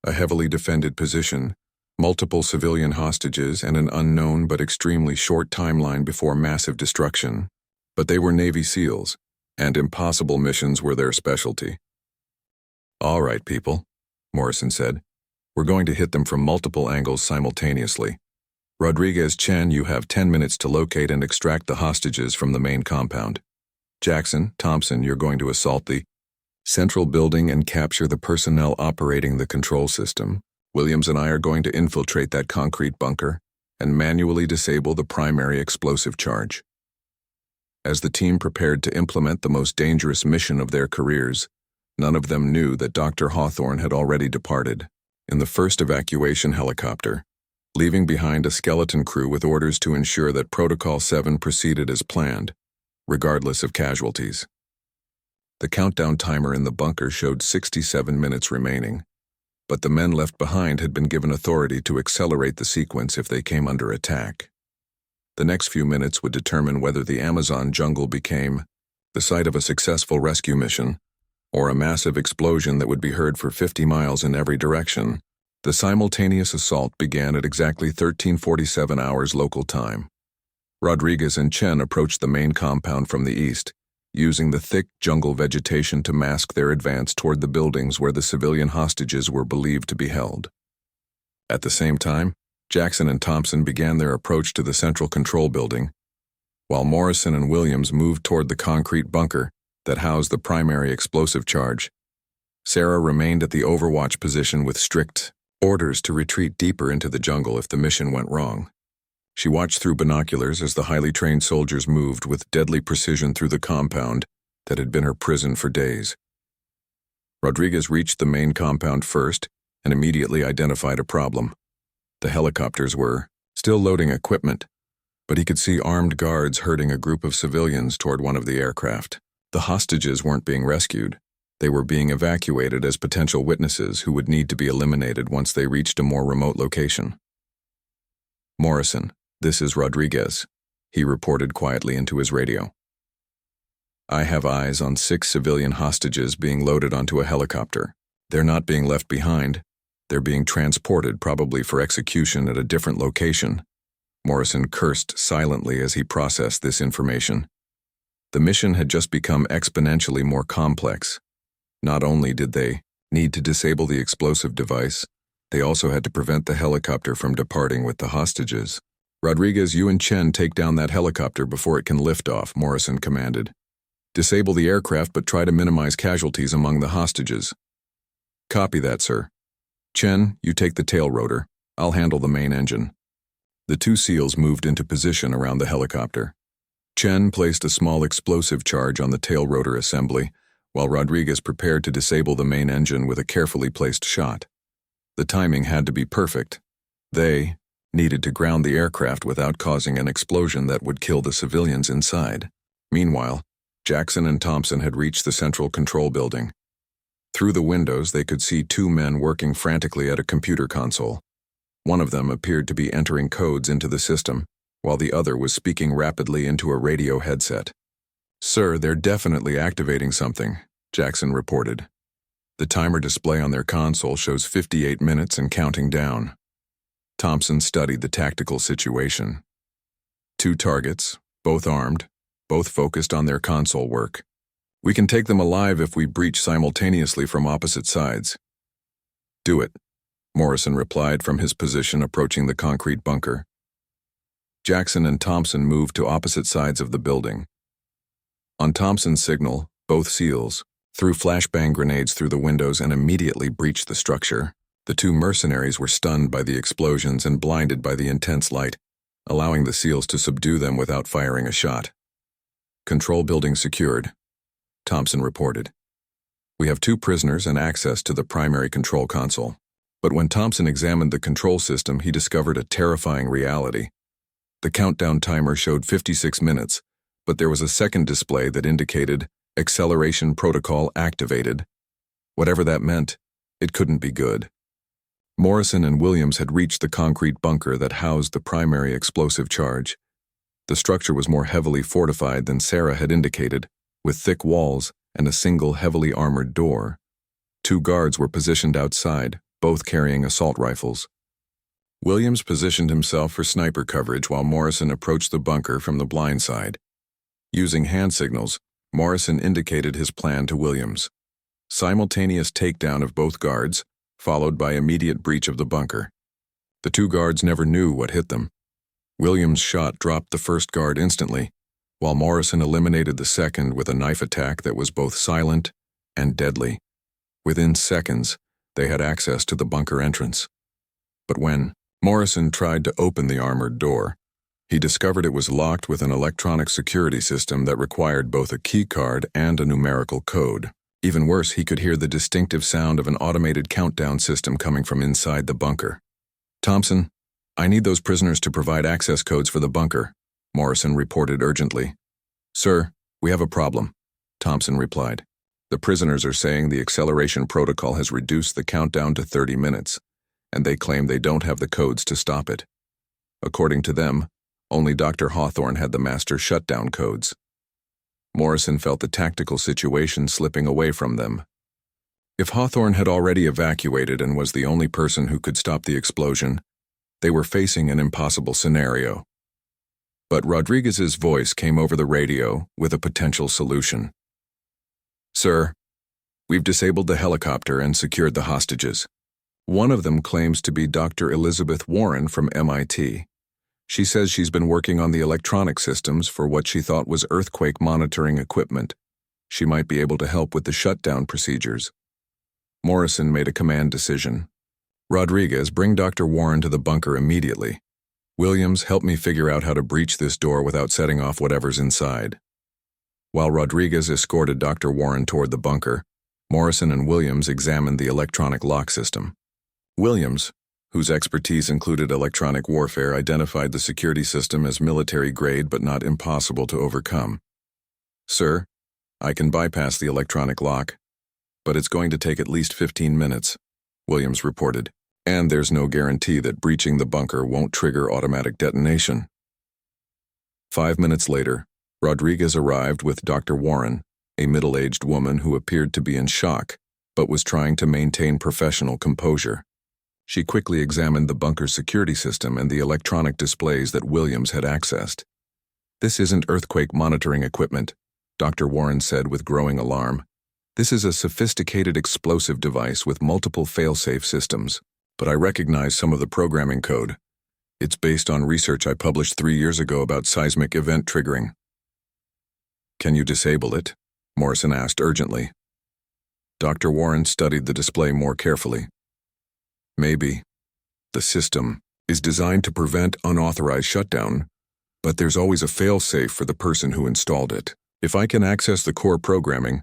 a heavily defended position, multiple civilian hostages, and an unknown but extremely short timeline before massive destruction. But they were Navy SEALs, and impossible missions were their specialty. All right, people, Morrison said. We're going to hit them from multiple angles simultaneously. Rodriguez Chen, you have 10 minutes to locate and extract the hostages from the main compound. Jackson, Thompson, you're going to assault the central building and capture the personnel operating the control system. Williams and I are going to infiltrate that concrete bunker and manually disable the primary explosive charge. As the team prepared to implement the most dangerous mission of their careers, none of them knew that Dr. Hawthorne had already departed in the first evacuation helicopter, leaving behind a skeleton crew with orders to ensure that Protocol 7 proceeded as planned, regardless of casualties. The countdown timer in the bunker showed 67 minutes remaining, but the men left behind had been given authority to accelerate the sequence if they came under attack. The next few minutes would determine whether the Amazon jungle became the site of a successful rescue mission or a massive explosion that would be heard for 50 miles in every direction. The simultaneous assault began at exactly 13:47 hours local time. Rodriguez and Chen approached the main compound from the east, using the thick jungle vegetation to mask their advance toward the buildings where the civilian hostages were believed to be held. At the same time, Jackson and Thompson began their approach to the central control building, while Morrison and Williams moved toward the concrete bunker that housed the primary explosive charge. Sarah remained at the overwatch position with strict orders to retreat deeper into the jungle if the mission went wrong. She watched through binoculars as the highly trained soldiers moved with deadly precision through the compound that had been her prison for days. Rodriguez reached the main compound first and immediately identified a problem. The helicopters were still loading equipment, but he could see armed guards herding a group of civilians toward one of the aircraft. The hostages weren't being rescued. They were being evacuated as potential witnesses who would need to be eliminated once they reached a more remote location. "Morrison, this is Rodriguez," he reported quietly into his radio. "I have eyes on 6 civilian hostages being loaded onto a helicopter. They're not being left behind. They're being transported, probably for execution at a different location." Morrison cursed silently as he processed this information. The mission had just become exponentially more complex. Not only did they need to disable the explosive device, they also had to prevent the helicopter from departing with the hostages. "Rodriguez, you and Chen take down that helicopter before it can lift off," Morrison commanded. "Disable the aircraft, but try to minimize casualties among the hostages." "Copy that, sir." "Chen, you take the tail rotor. I'll handle the main engine." The 2 SEALs moved into position around the helicopter. Chen placed a small explosive charge on the tail rotor assembly, while Rodriguez prepared to disable the main engine with a carefully placed shot. The timing had to be perfect. They needed to ground the aircraft without causing an explosion that would kill the civilians inside. Meanwhile, Jackson and Thompson had reached the central control building. Through the windows, they could see 2 men working frantically at a computer console. One of them appeared to be entering codes into the system, while the other was speaking rapidly into a radio headset. "Sir, they're definitely activating something," Jackson reported. The timer display on their console shows 58 minutes and counting down. Thompson studied the tactical situation. 2 targets, both armed, both focused on their console work. "We can take them alive if we breach simultaneously from opposite sides." "Do it," Morrison replied from his position approaching the concrete bunker. Jackson and Thompson moved to opposite sides of the building. On Thompson's signal, both SEALs threw flashbang grenades through the windows and immediately breached the structure. The 2 mercenaries were stunned by the explosions and blinded by the intense light, allowing the SEALs to subdue them without firing a shot. "Control building secured," Thompson reported. "We have 2 prisoners and access to the primary control console." But when Thompson examined the control system, he discovered a terrifying reality. The countdown timer showed 56 minutes, but there was a second display that indicated acceleration protocol activated. Whatever that meant, it couldn't be good. Morrison and Williams had reached the concrete bunker that housed the primary explosive charge. The structure was more heavily fortified than Sarah had indicated, with thick walls and a single heavily armored door. 2 guards were positioned outside, both carrying assault rifles. Williams positioned himself for sniper coverage while Morrison approached the bunker from the blind side. Using hand signals, Morrison indicated his plan to Williams. Simultaneous takedown of both guards, followed by immediate breach of the bunker. The 2 guards never knew what hit them. Williams' shot dropped the first guard instantly, while Morrison eliminated the second with a knife attack that was both silent and deadly. Within seconds, they had access to the bunker entrance. But when Morrison tried to open the armored door, he discovered it was locked with an electronic security system that required both a key card and a numerical code. Even worse, he could hear the distinctive sound of an automated countdown system coming from inside the bunker. "Thompson, I need those prisoners to provide access codes for the bunker," Morrison reported urgently. "Sir, we have a problem," Thompson replied. "The prisoners are saying the acceleration protocol has reduced the countdown to 30 minutes, and they claim they don't have the codes to stop it. According to them, only Dr. Hawthorne had the master shutdown codes." Morrison felt the tactical situation slipping away from them. If Hawthorne had already evacuated and was the only person who could stop the explosion, they were facing an impossible scenario. But Rodriguez's voice came over the radio with a potential solution. "Sir, we've disabled the helicopter and secured the hostages. One of them claims to be Dr. Elizabeth Warren from MIT. She says she's been working on the electronic systems for what she thought was earthquake monitoring equipment. She might be able to help with the shutdown procedures." Morrison made a command decision. Rodriguez, bring Dr. Warren to the bunker immediately. Williams, help me figure out how to breach this door without setting off whatever's inside. While Rodriguez escorted Dr. Warren toward the bunker, Morrison and Williams examined the electronic lock system. Williams, whose expertise included electronic warfare, identified the security system as military-grade but not impossible to overcome. Sir, I can bypass the electronic lock, but it's going to take at least 15 minutes, Williams reported, and there's no guarantee that breaching the bunker won't trigger automatic detonation. 5 minutes later, Rodriguez arrived with Dr. Warren, a middle-aged woman who appeared to be in shock, but was trying to maintain professional composure. She quickly examined the bunker's security system and the electronic displays that Williams had accessed. This isn't earthquake monitoring equipment, Dr. Warren said with growing alarm. This is a sophisticated explosive device with multiple fail-safe systems, but I recognize some of the programming code. It's based on research I published 3 years ago about seismic event triggering. Can you disable it? Morrison asked urgently. Dr. Warren studied the display more carefully. Maybe. The system is designed to prevent unauthorized shutdown, but there's always a fail-safe for the person who installed it. If I can access the core programming,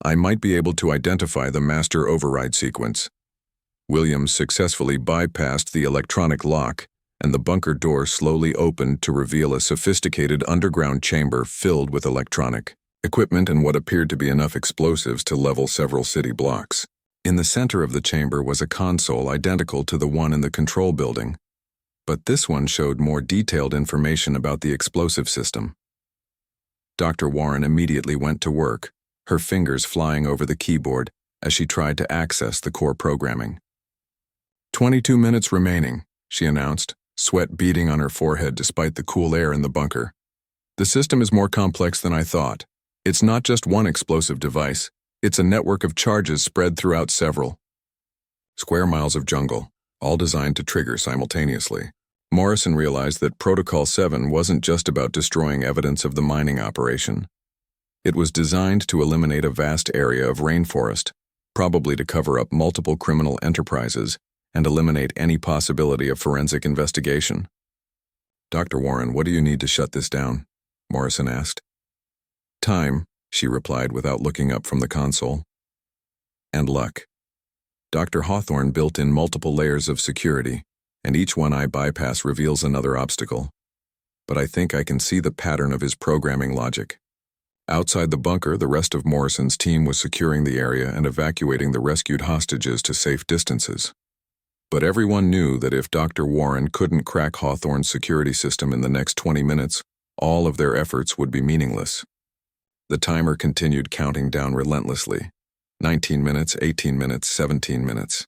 I might be able to identify the master override sequence. Williams successfully bypassed the electronic lock, and the bunker door slowly opened to reveal a sophisticated underground chamber filled with electronic equipment and what appeared to be enough explosives to level several city blocks. In the center of the chamber was a console identical to the one in the control building, but this one showed more detailed information about the explosive system. Dr. Warren immediately went to work, her fingers flying over the keyboard as she tried to access the core programming. 22 minutes remaining, she announced, sweat beading on her forehead despite the cool air in the bunker. The system is more complex than I thought. It's not just one explosive device. It's a network of charges spread throughout several square miles of jungle, all designed to trigger simultaneously. Morrison realized that Protocol 7 wasn't just about destroying evidence of the mining operation. It was designed to eliminate a vast area of rainforest, probably to cover up multiple criminal enterprises and eliminate any possibility of forensic investigation. Dr. Warren, what do you need to shut this down? Morrison asked. Time, she replied without looking up from the console. And luck. Dr. Hawthorne built in multiple layers of security, and each one I bypass reveals another obstacle. But I think I can see the pattern of his programming logic. Outside the bunker, the rest of Morrison's team was securing the area and evacuating the rescued hostages to safe distances. But everyone knew that if Dr. Warren couldn't crack Hawthorne's security system in the next 20 minutes, all of their efforts would be meaningless. The timer continued counting down relentlessly. 19 minutes, 18 minutes, 17 minutes.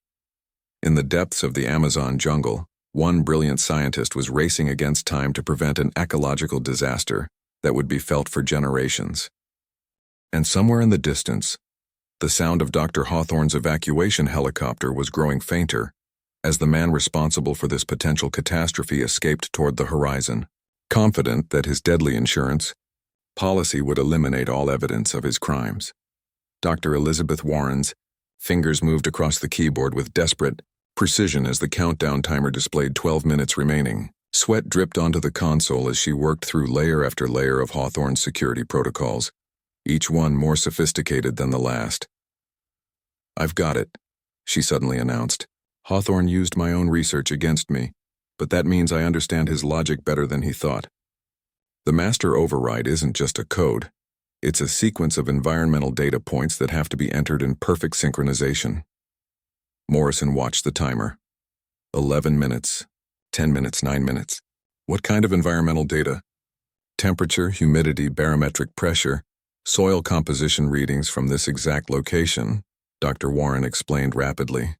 In the depths of the Amazon jungle, one brilliant scientist was racing against time to prevent an ecological disaster that would be felt for generations. And somewhere in the distance, the sound of Dr. Hawthorne's evacuation helicopter was growing fainter as the man responsible for this potential catastrophe escaped toward the horizon, confident that his deadly insurance policy would eliminate all evidence of his crimes. Dr. Elizabeth Warren's fingers moved across the keyboard with desperate precision as the countdown timer displayed 12 minutes remaining. Sweat dripped onto the console as she worked through layer after layer of Hawthorne's security protocols, each one more sophisticated than the last. I've got it, she suddenly announced. Hawthorne used my own research against me, but that means I understand his logic better than he thought. The master override isn't just a code. It's a sequence of environmental data points that have to be entered in perfect synchronization. Morrison watched the timer. 11 minutes, 10 minutes, 9 minutes. What kind of environmental data? Temperature, humidity, barometric pressure, soil composition readings from this exact location, Dr. Warren explained rapidly.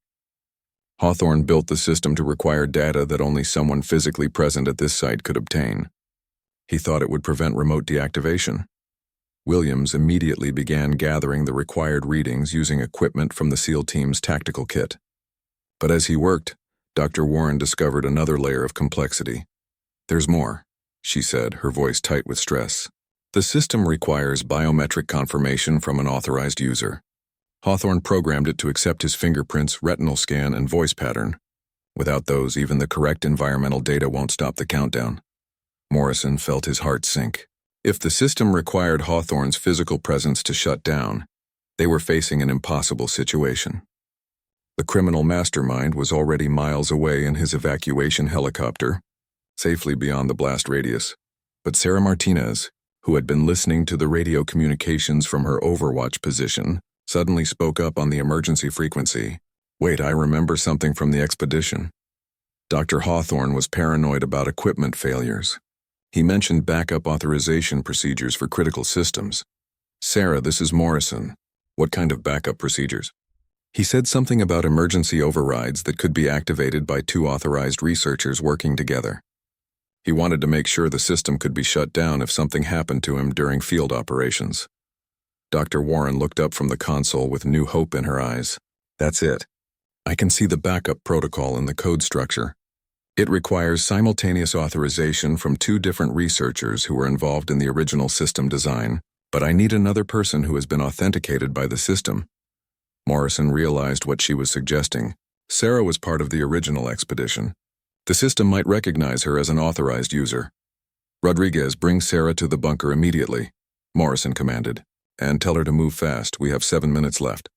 Hawthorne built the system to require data that only someone physically present at this site could obtain. He thought it would prevent remote deactivation. Williams immediately began gathering the required readings using equipment from the SEAL team's tactical kit. But as he worked, Dr. Warren discovered another layer of complexity. There's more, she said, her voice tight with stress. The system requires biometric confirmation from an authorized user. Hawthorne programmed it to accept his fingerprints, retinal scan, and voice pattern. Without those, even the correct environmental data won't stop the countdown. Morrison felt his heart sink. If the system required Hawthorne's physical presence to shut down, they were facing an impossible situation. The criminal mastermind was already miles away in his evacuation helicopter, safely beyond the blast radius. But Sarah Martinez, who had been listening to the radio communications from her overwatch position, suddenly spoke up on the emergency frequency. "Wait, I remember something from the expedition." Dr. Hawthorne was paranoid about equipment failures. He mentioned backup authorization procedures for critical systems. "Sarah, this is Morrison. What kind of backup procedures?" He said something about emergency overrides that could be activated by two authorized researchers working together. He wanted to make sure the system could be shut down if something happened to him during field operations. Dr. Warren looked up from the console with new hope in her eyes. "That's it. I can see the backup protocol in the code structure. It requires simultaneous authorization from two different researchers who were involved in the original system design, but I need another person who has been authenticated by the system." Morrison realized what she was suggesting. Sarah was part of the original expedition. The system might recognize her as an authorized user. "Rodriguez, bring Sarah to the bunker immediately," Morrison commanded. "And tell her to move fast. We have 7 minutes left."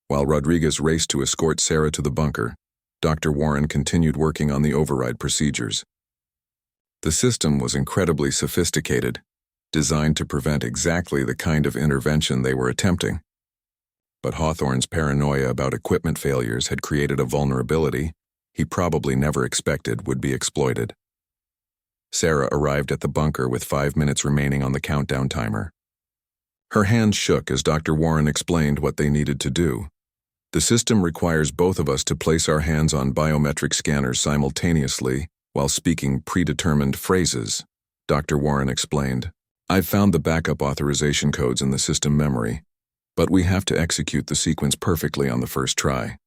While Rodriguez raced to escort Sarah to the bunker, Dr. Warren continued working on the override procedures. The system was incredibly sophisticated, designed to prevent exactly the kind of intervention they were attempting. But Hawthorne's paranoia about equipment failures had created a vulnerability he probably never expected would be exploited. Sarah arrived at the bunker with 5 minutes remaining on the countdown timer. Her hands shook as Dr. Warren explained what they needed to do. "The system requires both of us to place our hands on biometric scanners simultaneously while speaking predetermined phrases," Dr. Warren explained. "I've found the backup authorization codes in the system memory, but we have to execute the sequence perfectly on the first try.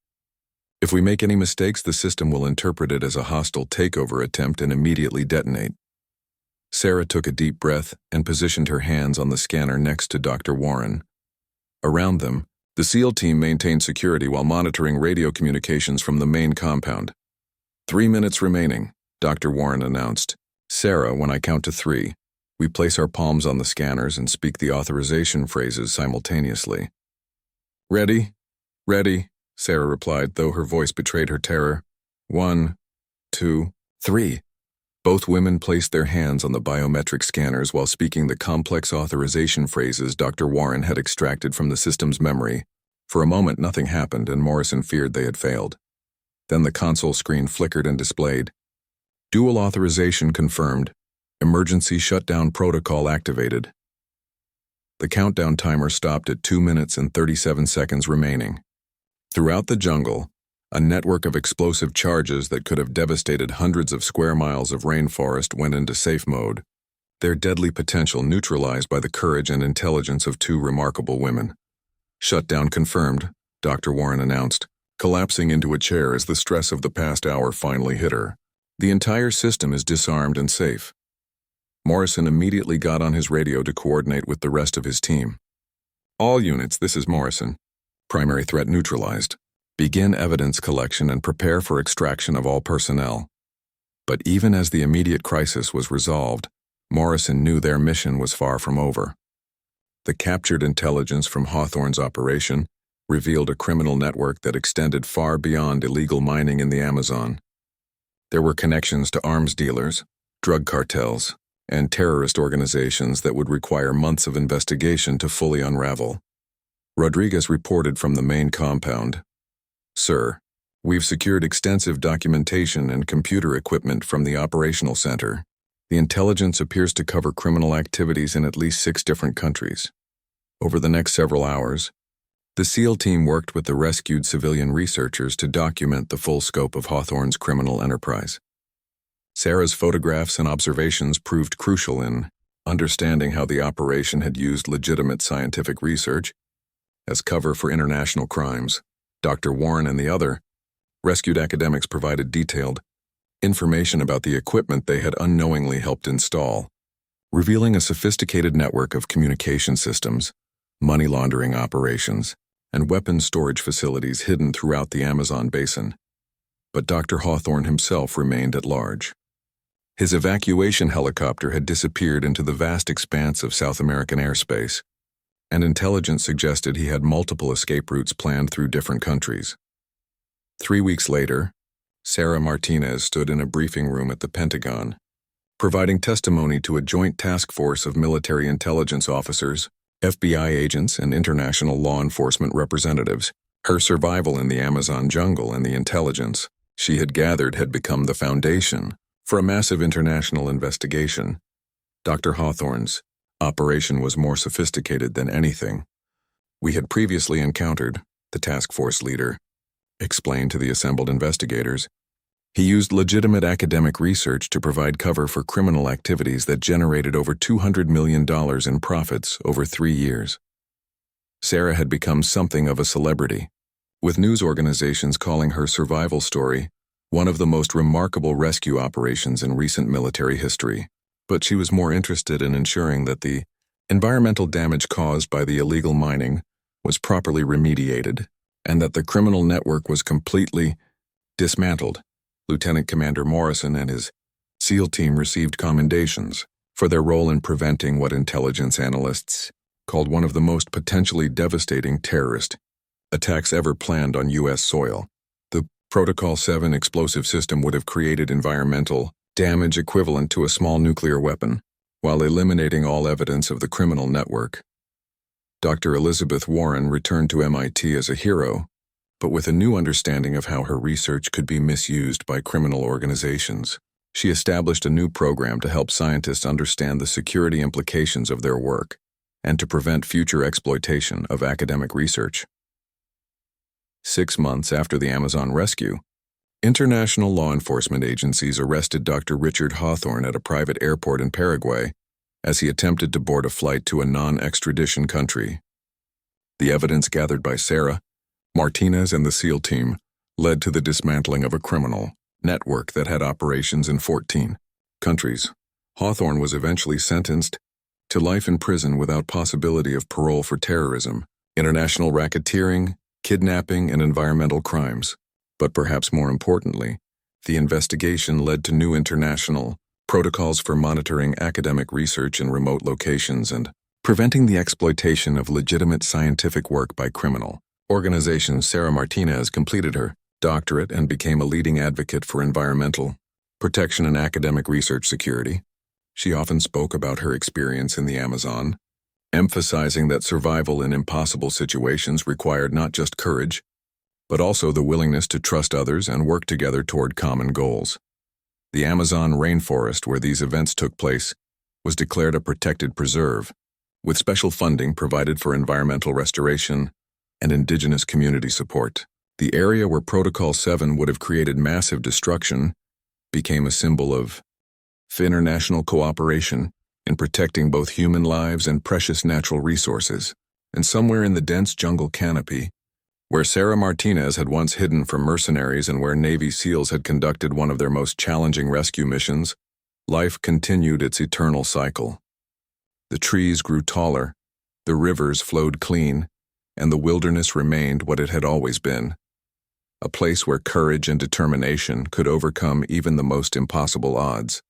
If we make any mistakes, the system will interpret it as a hostile takeover attempt and immediately detonate." Sarah took a deep breath and positioned her hands on the scanner next to Dr. Warren. Around them, the SEAL team maintained security while monitoring radio communications from the main compound. 3 minutes remaining," Dr. Warren announced. "Sarah, when I count to 3, we place our palms on the scanners and speak the authorization phrases simultaneously." "Ready? Ready," Sarah replied, though her voice betrayed her terror. 1, 2, 3. Both women placed their hands on the biometric scanners while speaking the complex authorization phrases Dr. Warren had extracted from the system's memory. For a moment, nothing happened, and Morrison feared they had failed. Then the console screen flickered and displayed. "Dual authorization confirmed. Emergency shutdown protocol activated." The countdown timer stopped at 2 minutes and 37 seconds remaining. Throughout the jungle, a network of explosive charges that could have devastated hundreds of square miles of rainforest went into safe mode, their deadly potential neutralized by the courage and intelligence of two remarkable women. "Shutdown confirmed," Dr. Warren announced, collapsing into a chair as the stress of the past hour finally hit her. "The entire system is disarmed and safe." Morrison immediately got on his radio to coordinate with the rest of his team. "All units, this is Morrison. Primary threat neutralized. Begin evidence collection and prepare for extraction of all personnel." But even as the immediate crisis was resolved, Morrison knew their mission was far from over. The captured intelligence from Hawthorne's operation revealed a criminal network that extended far beyond illegal mining in the Amazon. There were connections to arms dealers, drug cartels, and terrorist organizations that would require months of investigation to fully unravel. Rodriguez reported from the main compound. "Sir, we've secured extensive documentation and computer equipment from the operational center. The intelligence appears to cover criminal activities in at least 6 different countries." Over the next several hours, the SEAL team worked with the rescued civilian researchers to document the full scope of Hawthorne's criminal enterprise. Sarah's photographs and observations proved crucial in understanding how the operation had used legitimate scientific research as cover for international crimes. Dr. Warren and the other rescued academics provided detailed information about the equipment they had unknowingly helped install, revealing a sophisticated network of communication systems, money laundering operations, and weapons storage facilities hidden throughout the Amazon basin. But Dr. Hawthorne himself remained at large. His evacuation helicopter had disappeared into the vast expanse of South American airspace, and intelligence suggested he had multiple escape routes planned through different countries. 3 weeks later, Sarah Martinez stood in a briefing room at the Pentagon, providing testimony to a joint task force of military intelligence officers, FBI agents, and international law enforcement representatives. Her survival in the Amazon jungle and the intelligence she had gathered had become the foundation for a massive international investigation. Dr. Hawthorne's operation was more sophisticated than anything we had previously encountered, the task force leader explained to the assembled investigators. He used legitimate academic research to provide cover for criminal activities that generated over $200 million in profits over 3 years. Sarah had become something of a celebrity, with news organizations calling her survival story one of the most remarkable rescue operations in recent military history. But she was more interested in ensuring that the environmental damage caused by the illegal mining was properly remediated, and that the criminal network was completely dismantled. Lieutenant Commander Morrison and his SEAL team received commendations for their role in preventing what intelligence analysts called one of the most potentially devastating terrorist attacks ever planned on U.S. soil. The Protocol 7 explosive system would have created environmental damage equivalent to a small nuclear weapon, while eliminating all evidence of the criminal network. Dr. Elizabeth Warren returned to MIT as a hero, but with a new understanding of how her research could be misused by criminal organizations. She established a new program to help scientists understand the security implications of their work and to prevent future exploitation of academic research. 6 months after the Amazon rescue, international law enforcement agencies arrested Dr. Richard Hawthorne at a private airport in Paraguay as he attempted to board a flight to a non-extradition country. The evidence gathered by Sarah Martinez and the SEAL team led to the dismantling of a criminal network that had operations in 14 countries. Hawthorne was eventually sentenced to life in prison without possibility of parole for terrorism, international racketeering, kidnapping, and environmental crimes. But perhaps more importantly, the investigation led to new international protocols for monitoring academic research in remote locations and preventing the exploitation of legitimate scientific work by criminal organizations. Sarah Martinez completed her doctorate and became a leading advocate for environmental protection and academic research security. She often spoke about her experience in the Amazon, emphasizing that survival in impossible situations required not just courage, but also the willingness to trust others and work together toward common goals. The Amazon rainforest where these events took place was declared a protected preserve, with special funding provided for environmental restoration and indigenous community support. The area where Protocol 7 would have created massive destruction became a symbol of international cooperation in protecting both human lives and precious natural resources. And somewhere in the dense jungle canopy, where Sarah Martinez had once hidden from mercenaries and where Navy SEALs had conducted one of their most challenging rescue missions, life continued its eternal cycle. The trees grew taller, the rivers flowed clean, and the wilderness remained what it had always been, a place where courage and determination could overcome even the most impossible odds.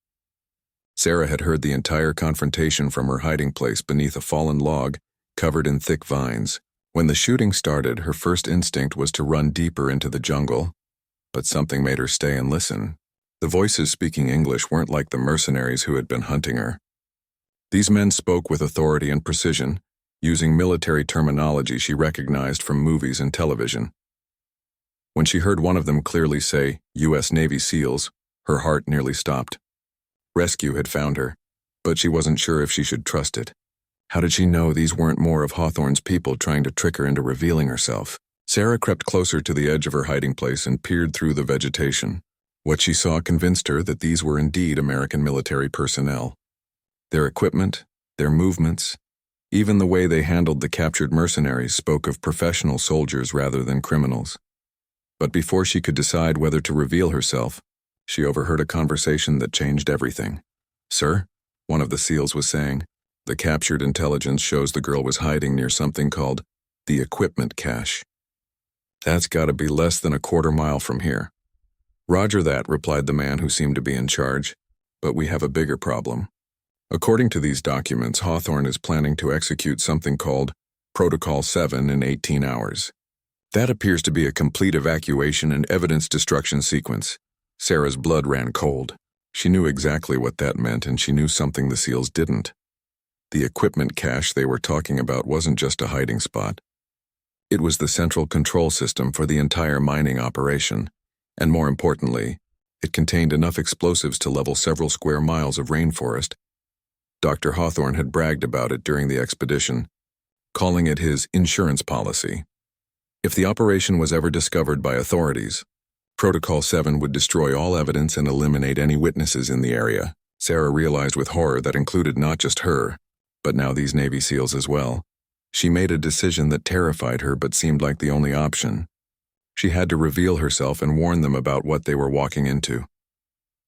Sarah had heard the entire confrontation from her hiding place beneath a fallen log covered in thick vines. When the shooting started, her first instinct was to run deeper into the jungle, but something made her stay and listen. The voices speaking English weren't like the mercenaries who had been hunting her. These men spoke with authority and precision, using military terminology she recognized from movies and television. When she heard one of them clearly say, U.S. Navy SEALs, her heart nearly stopped. Rescue had found her, but she wasn't sure if she should trust it. How did she know these weren't more of Hawthorne's people trying to trick her into revealing herself? Sarah crept closer to the edge of her hiding place and peered through the vegetation. What she saw convinced her that these were indeed American military personnel. Their equipment, their movements, even the way they handled the captured mercenaries spoke of professional soldiers rather than criminals. But before she could decide whether to reveal herself, she overheard a conversation that changed everything. "Sir," one of the SEALs was saying, "the captured intelligence shows the girl was hiding near something called The equipment cache. That's gotta be less than a quarter-mile from here. Roger that, replied the man who seemed to be in charge, but we have a bigger problem. According to these documents, Hawthorne is planning to execute something called Protocol 7 in 18 hours. That appears to be a complete evacuation and evidence destruction sequence. Sarah's blood ran cold. She knew exactly what that meant, and she knew something the SEALs didn't. The equipment cache they were talking about wasn't just a hiding spot. It was the central control system for the entire mining operation, and more importantly, it contained enough explosives to level several square miles of rainforest. Dr. Hawthorne had bragged about it during the expedition, calling it his insurance policy. If the operation was ever discovered by authorities, Protocol 7 would destroy all evidence and eliminate any witnesses in the area. Sarah realized with horror that included not just her, but now these Navy SEALs as well. She made a decision that terrified her but seemed like the only option. She had to reveal herself and warn them about what they were walking into.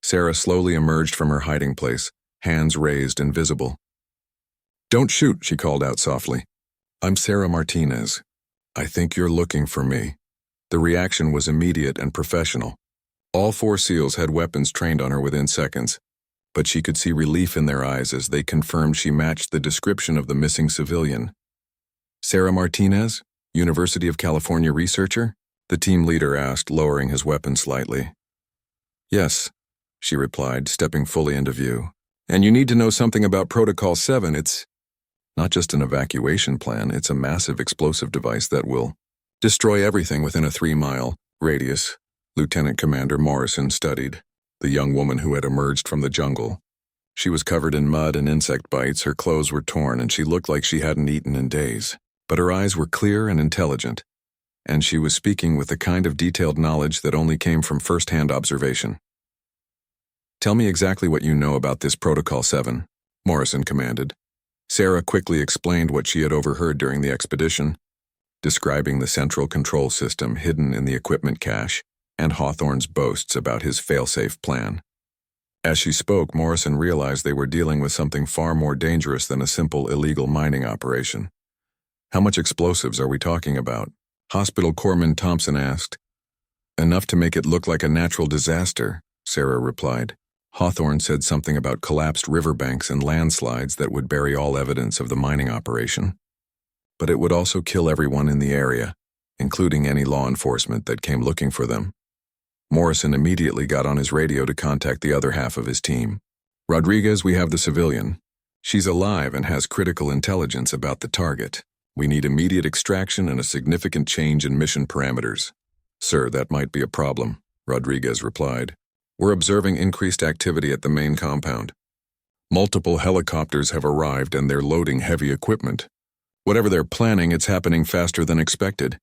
Sarah slowly emerged from her hiding place, hands raised and visible. "Don't shoot," she called out softly. "I'm Sarah Martinez. I think you're looking for me." The reaction was immediate and professional. All 4 SEALs had weapons trained on her within seconds, but she could see relief in their eyes as they confirmed she matched the description of the missing civilian. "Sarah Martinez, University of California researcher?" the team leader asked, lowering his weapon slightly. "Yes," she replied, stepping fully into view. "And you need to know something about Protocol 7. It's not just an evacuation plan, it's a massive explosive device that will destroy everything within a 3-mile radius," Lieutenant Commander Morrison studied, the young woman who had emerged from the jungle. She was covered in mud and insect bites, her clothes were torn, and she looked like she hadn't eaten in days. But her eyes were clear and intelligent, and she was speaking with the kind of detailed knowledge that only came from first-hand observation. "Tell me exactly what you know about this Protocol 7, Morrison commanded. Sarah quickly explained what she had overheard during the expedition, describing the central control system hidden in the equipment cache and Hawthorne's boasts about his fail-safe plan. As she spoke, Morrison realized they were dealing with something far more dangerous than a simple illegal mining operation. "How much explosives are we talking about?" Hospital Corpsman Thompson asked. "Enough to make it look like a natural disaster," Sarah replied. Hawthorne said something about collapsed riverbanks and landslides that would bury all evidence of the mining operation. But it would also kill everyone in the area, including any law enforcement that came looking for them. Morrison immediately got on his radio to contact the other half of his team. "Rodriguez, we have the civilian. She's alive and has critical intelligence about the target. We need immediate extraction and a significant change in mission parameters." "Sir, that might be a problem," Rodriguez replied. "We're observing increased activity at the main compound. Multiple helicopters have arrived and they're loading heavy equipment. Whatever they're planning, it's happening faster than expected."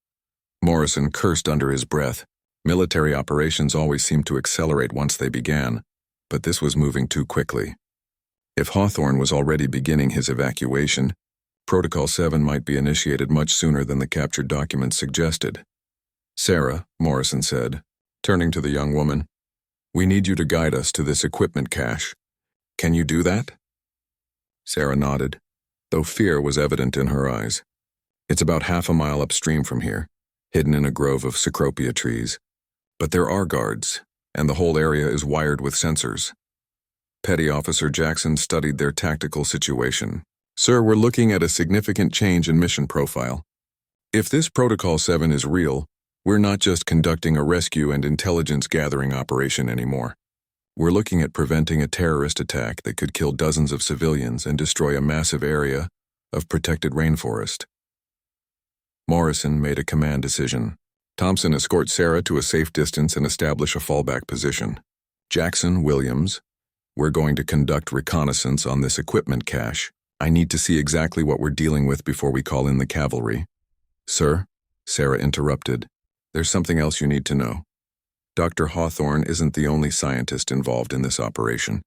Morrison cursed under his breath. Military operations always seemed to accelerate once they began, but this was moving too quickly. If Hawthorne was already beginning his evacuation, Protocol 7 might be initiated much sooner than the captured documents suggested. "Sarah," Morrison said, turning to the young woman, "we need you to guide us to this equipment cache. Can you do that?" Sarah nodded, though fear was evident in her eyes. "It's about half a mile upstream from here, hidden in a grove of cecropia trees. But there are guards, and the whole area is wired with sensors." Petty Officer Jackson studied their tactical situation. "Sir, we're looking at a significant change in mission profile. If this Protocol 7 is real, we're not just conducting a rescue and intelligence gathering operation anymore. We're looking at preventing a terrorist attack that could kill dozens of civilians and destroy a massive area of protected rainforest." Morrison made a command decision. "Thompson, escort Sarah to a safe distance and establish a fallback position. Jackson, Williams, we're going to conduct reconnaissance on this equipment cache. I need to see exactly what we're dealing with before we call in the cavalry." "Sir," Sarah interrupted, "there's something else you need to know. Dr. Hawthorne isn't the only scientist involved in this operation.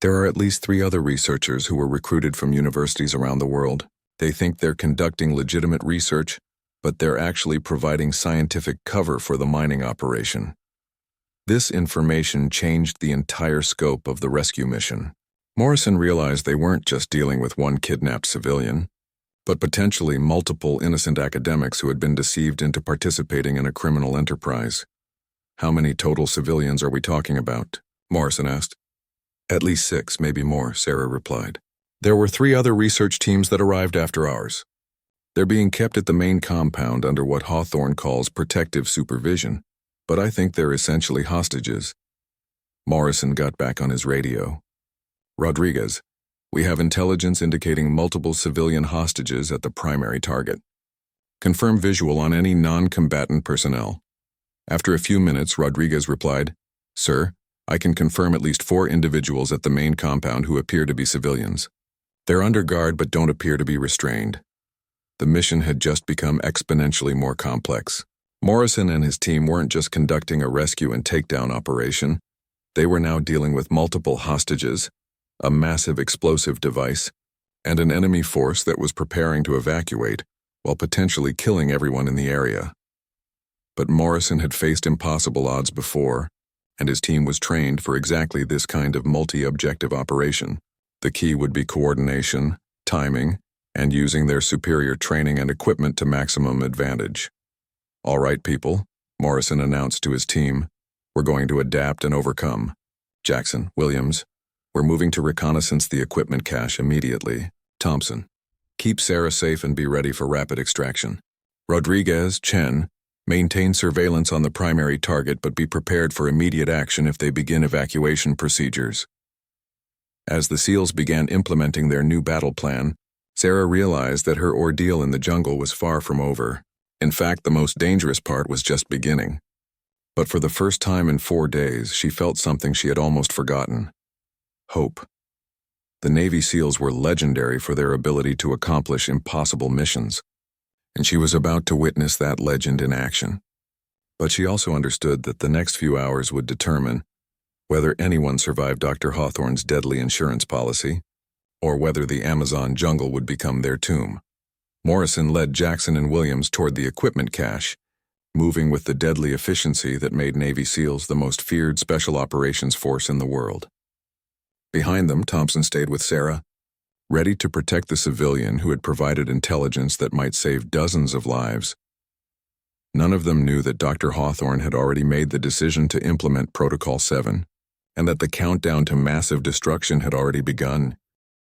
There are at least 3 other researchers who were recruited from universities around the world. They think they're conducting legitimate research, but they're actually providing scientific cover for the mining operation." This information changed the entire scope of the rescue mission. Morrison realized they weren't just dealing with one kidnapped civilian. but potentially multiple innocent academics who had been deceived into participating in a criminal enterprise. How many total civilians are we talking about? Morrison asked. At least 6, maybe more, Sarah replied. There were 3 other research teams that arrived after ours. They're being kept at the main compound under what Hawthorne calls protective supervision, but I think they're essentially hostages. Morrison got back on his radio. Rodriguez, we have intelligence indicating multiple civilian hostages at the primary target. Confirm visual on any non-combatant personnel. After a few minutes, Rodriguez replied, Sir, I can confirm at least 4 individuals at the main compound who appear to be civilians. They're under guard but don't appear to be restrained. The mission had just become exponentially more complex. Morrison and his team weren't just conducting a rescue and takedown operation. They were now dealing with multiple hostages, a massive explosive device, and an enemy force that was preparing to evacuate while potentially killing everyone in the area. But Morrison had faced impossible odds before, and his team was trained for exactly this kind of multi-objective operation. The key would be coordination, timing, and using their superior training and equipment to maximum advantage. All right, people, Morrison announced to his team, we're going to adapt and overcome. Jackson, Williams, we're moving to reconnaissance the equipment cache immediately. Thompson, keep Sarah safe and be ready for rapid extraction. Rodriguez, Chen, maintain surveillance on the primary target but be prepared for immediate action if they begin evacuation procedures. As the SEALs began implementing their new battle plan, Sarah realized that her ordeal in the jungle was far from over. In fact, the most dangerous part was just beginning. But for the first time in 4 days, she felt something she had almost forgotten. Hope. The Navy SEALs were legendary for their ability to accomplish impossible missions, and she was about to witness that legend in action. But she also understood that the next few hours would determine whether anyone survived Dr. Hawthorne's deadly insurance policy, or whether the Amazon jungle would become their tomb. Morrison led Jackson and Williams toward the equipment cache, moving with the deadly efficiency that made Navy SEALs the most feared special operations force in the world. Behind them, Thompson stayed with Sarah, ready to protect the civilian who had provided intelligence that might save dozens of lives. None of them knew that Dr. Hawthorne had already made the decision to implement Protocol 7, and that the countdown to massive destruction had already begun.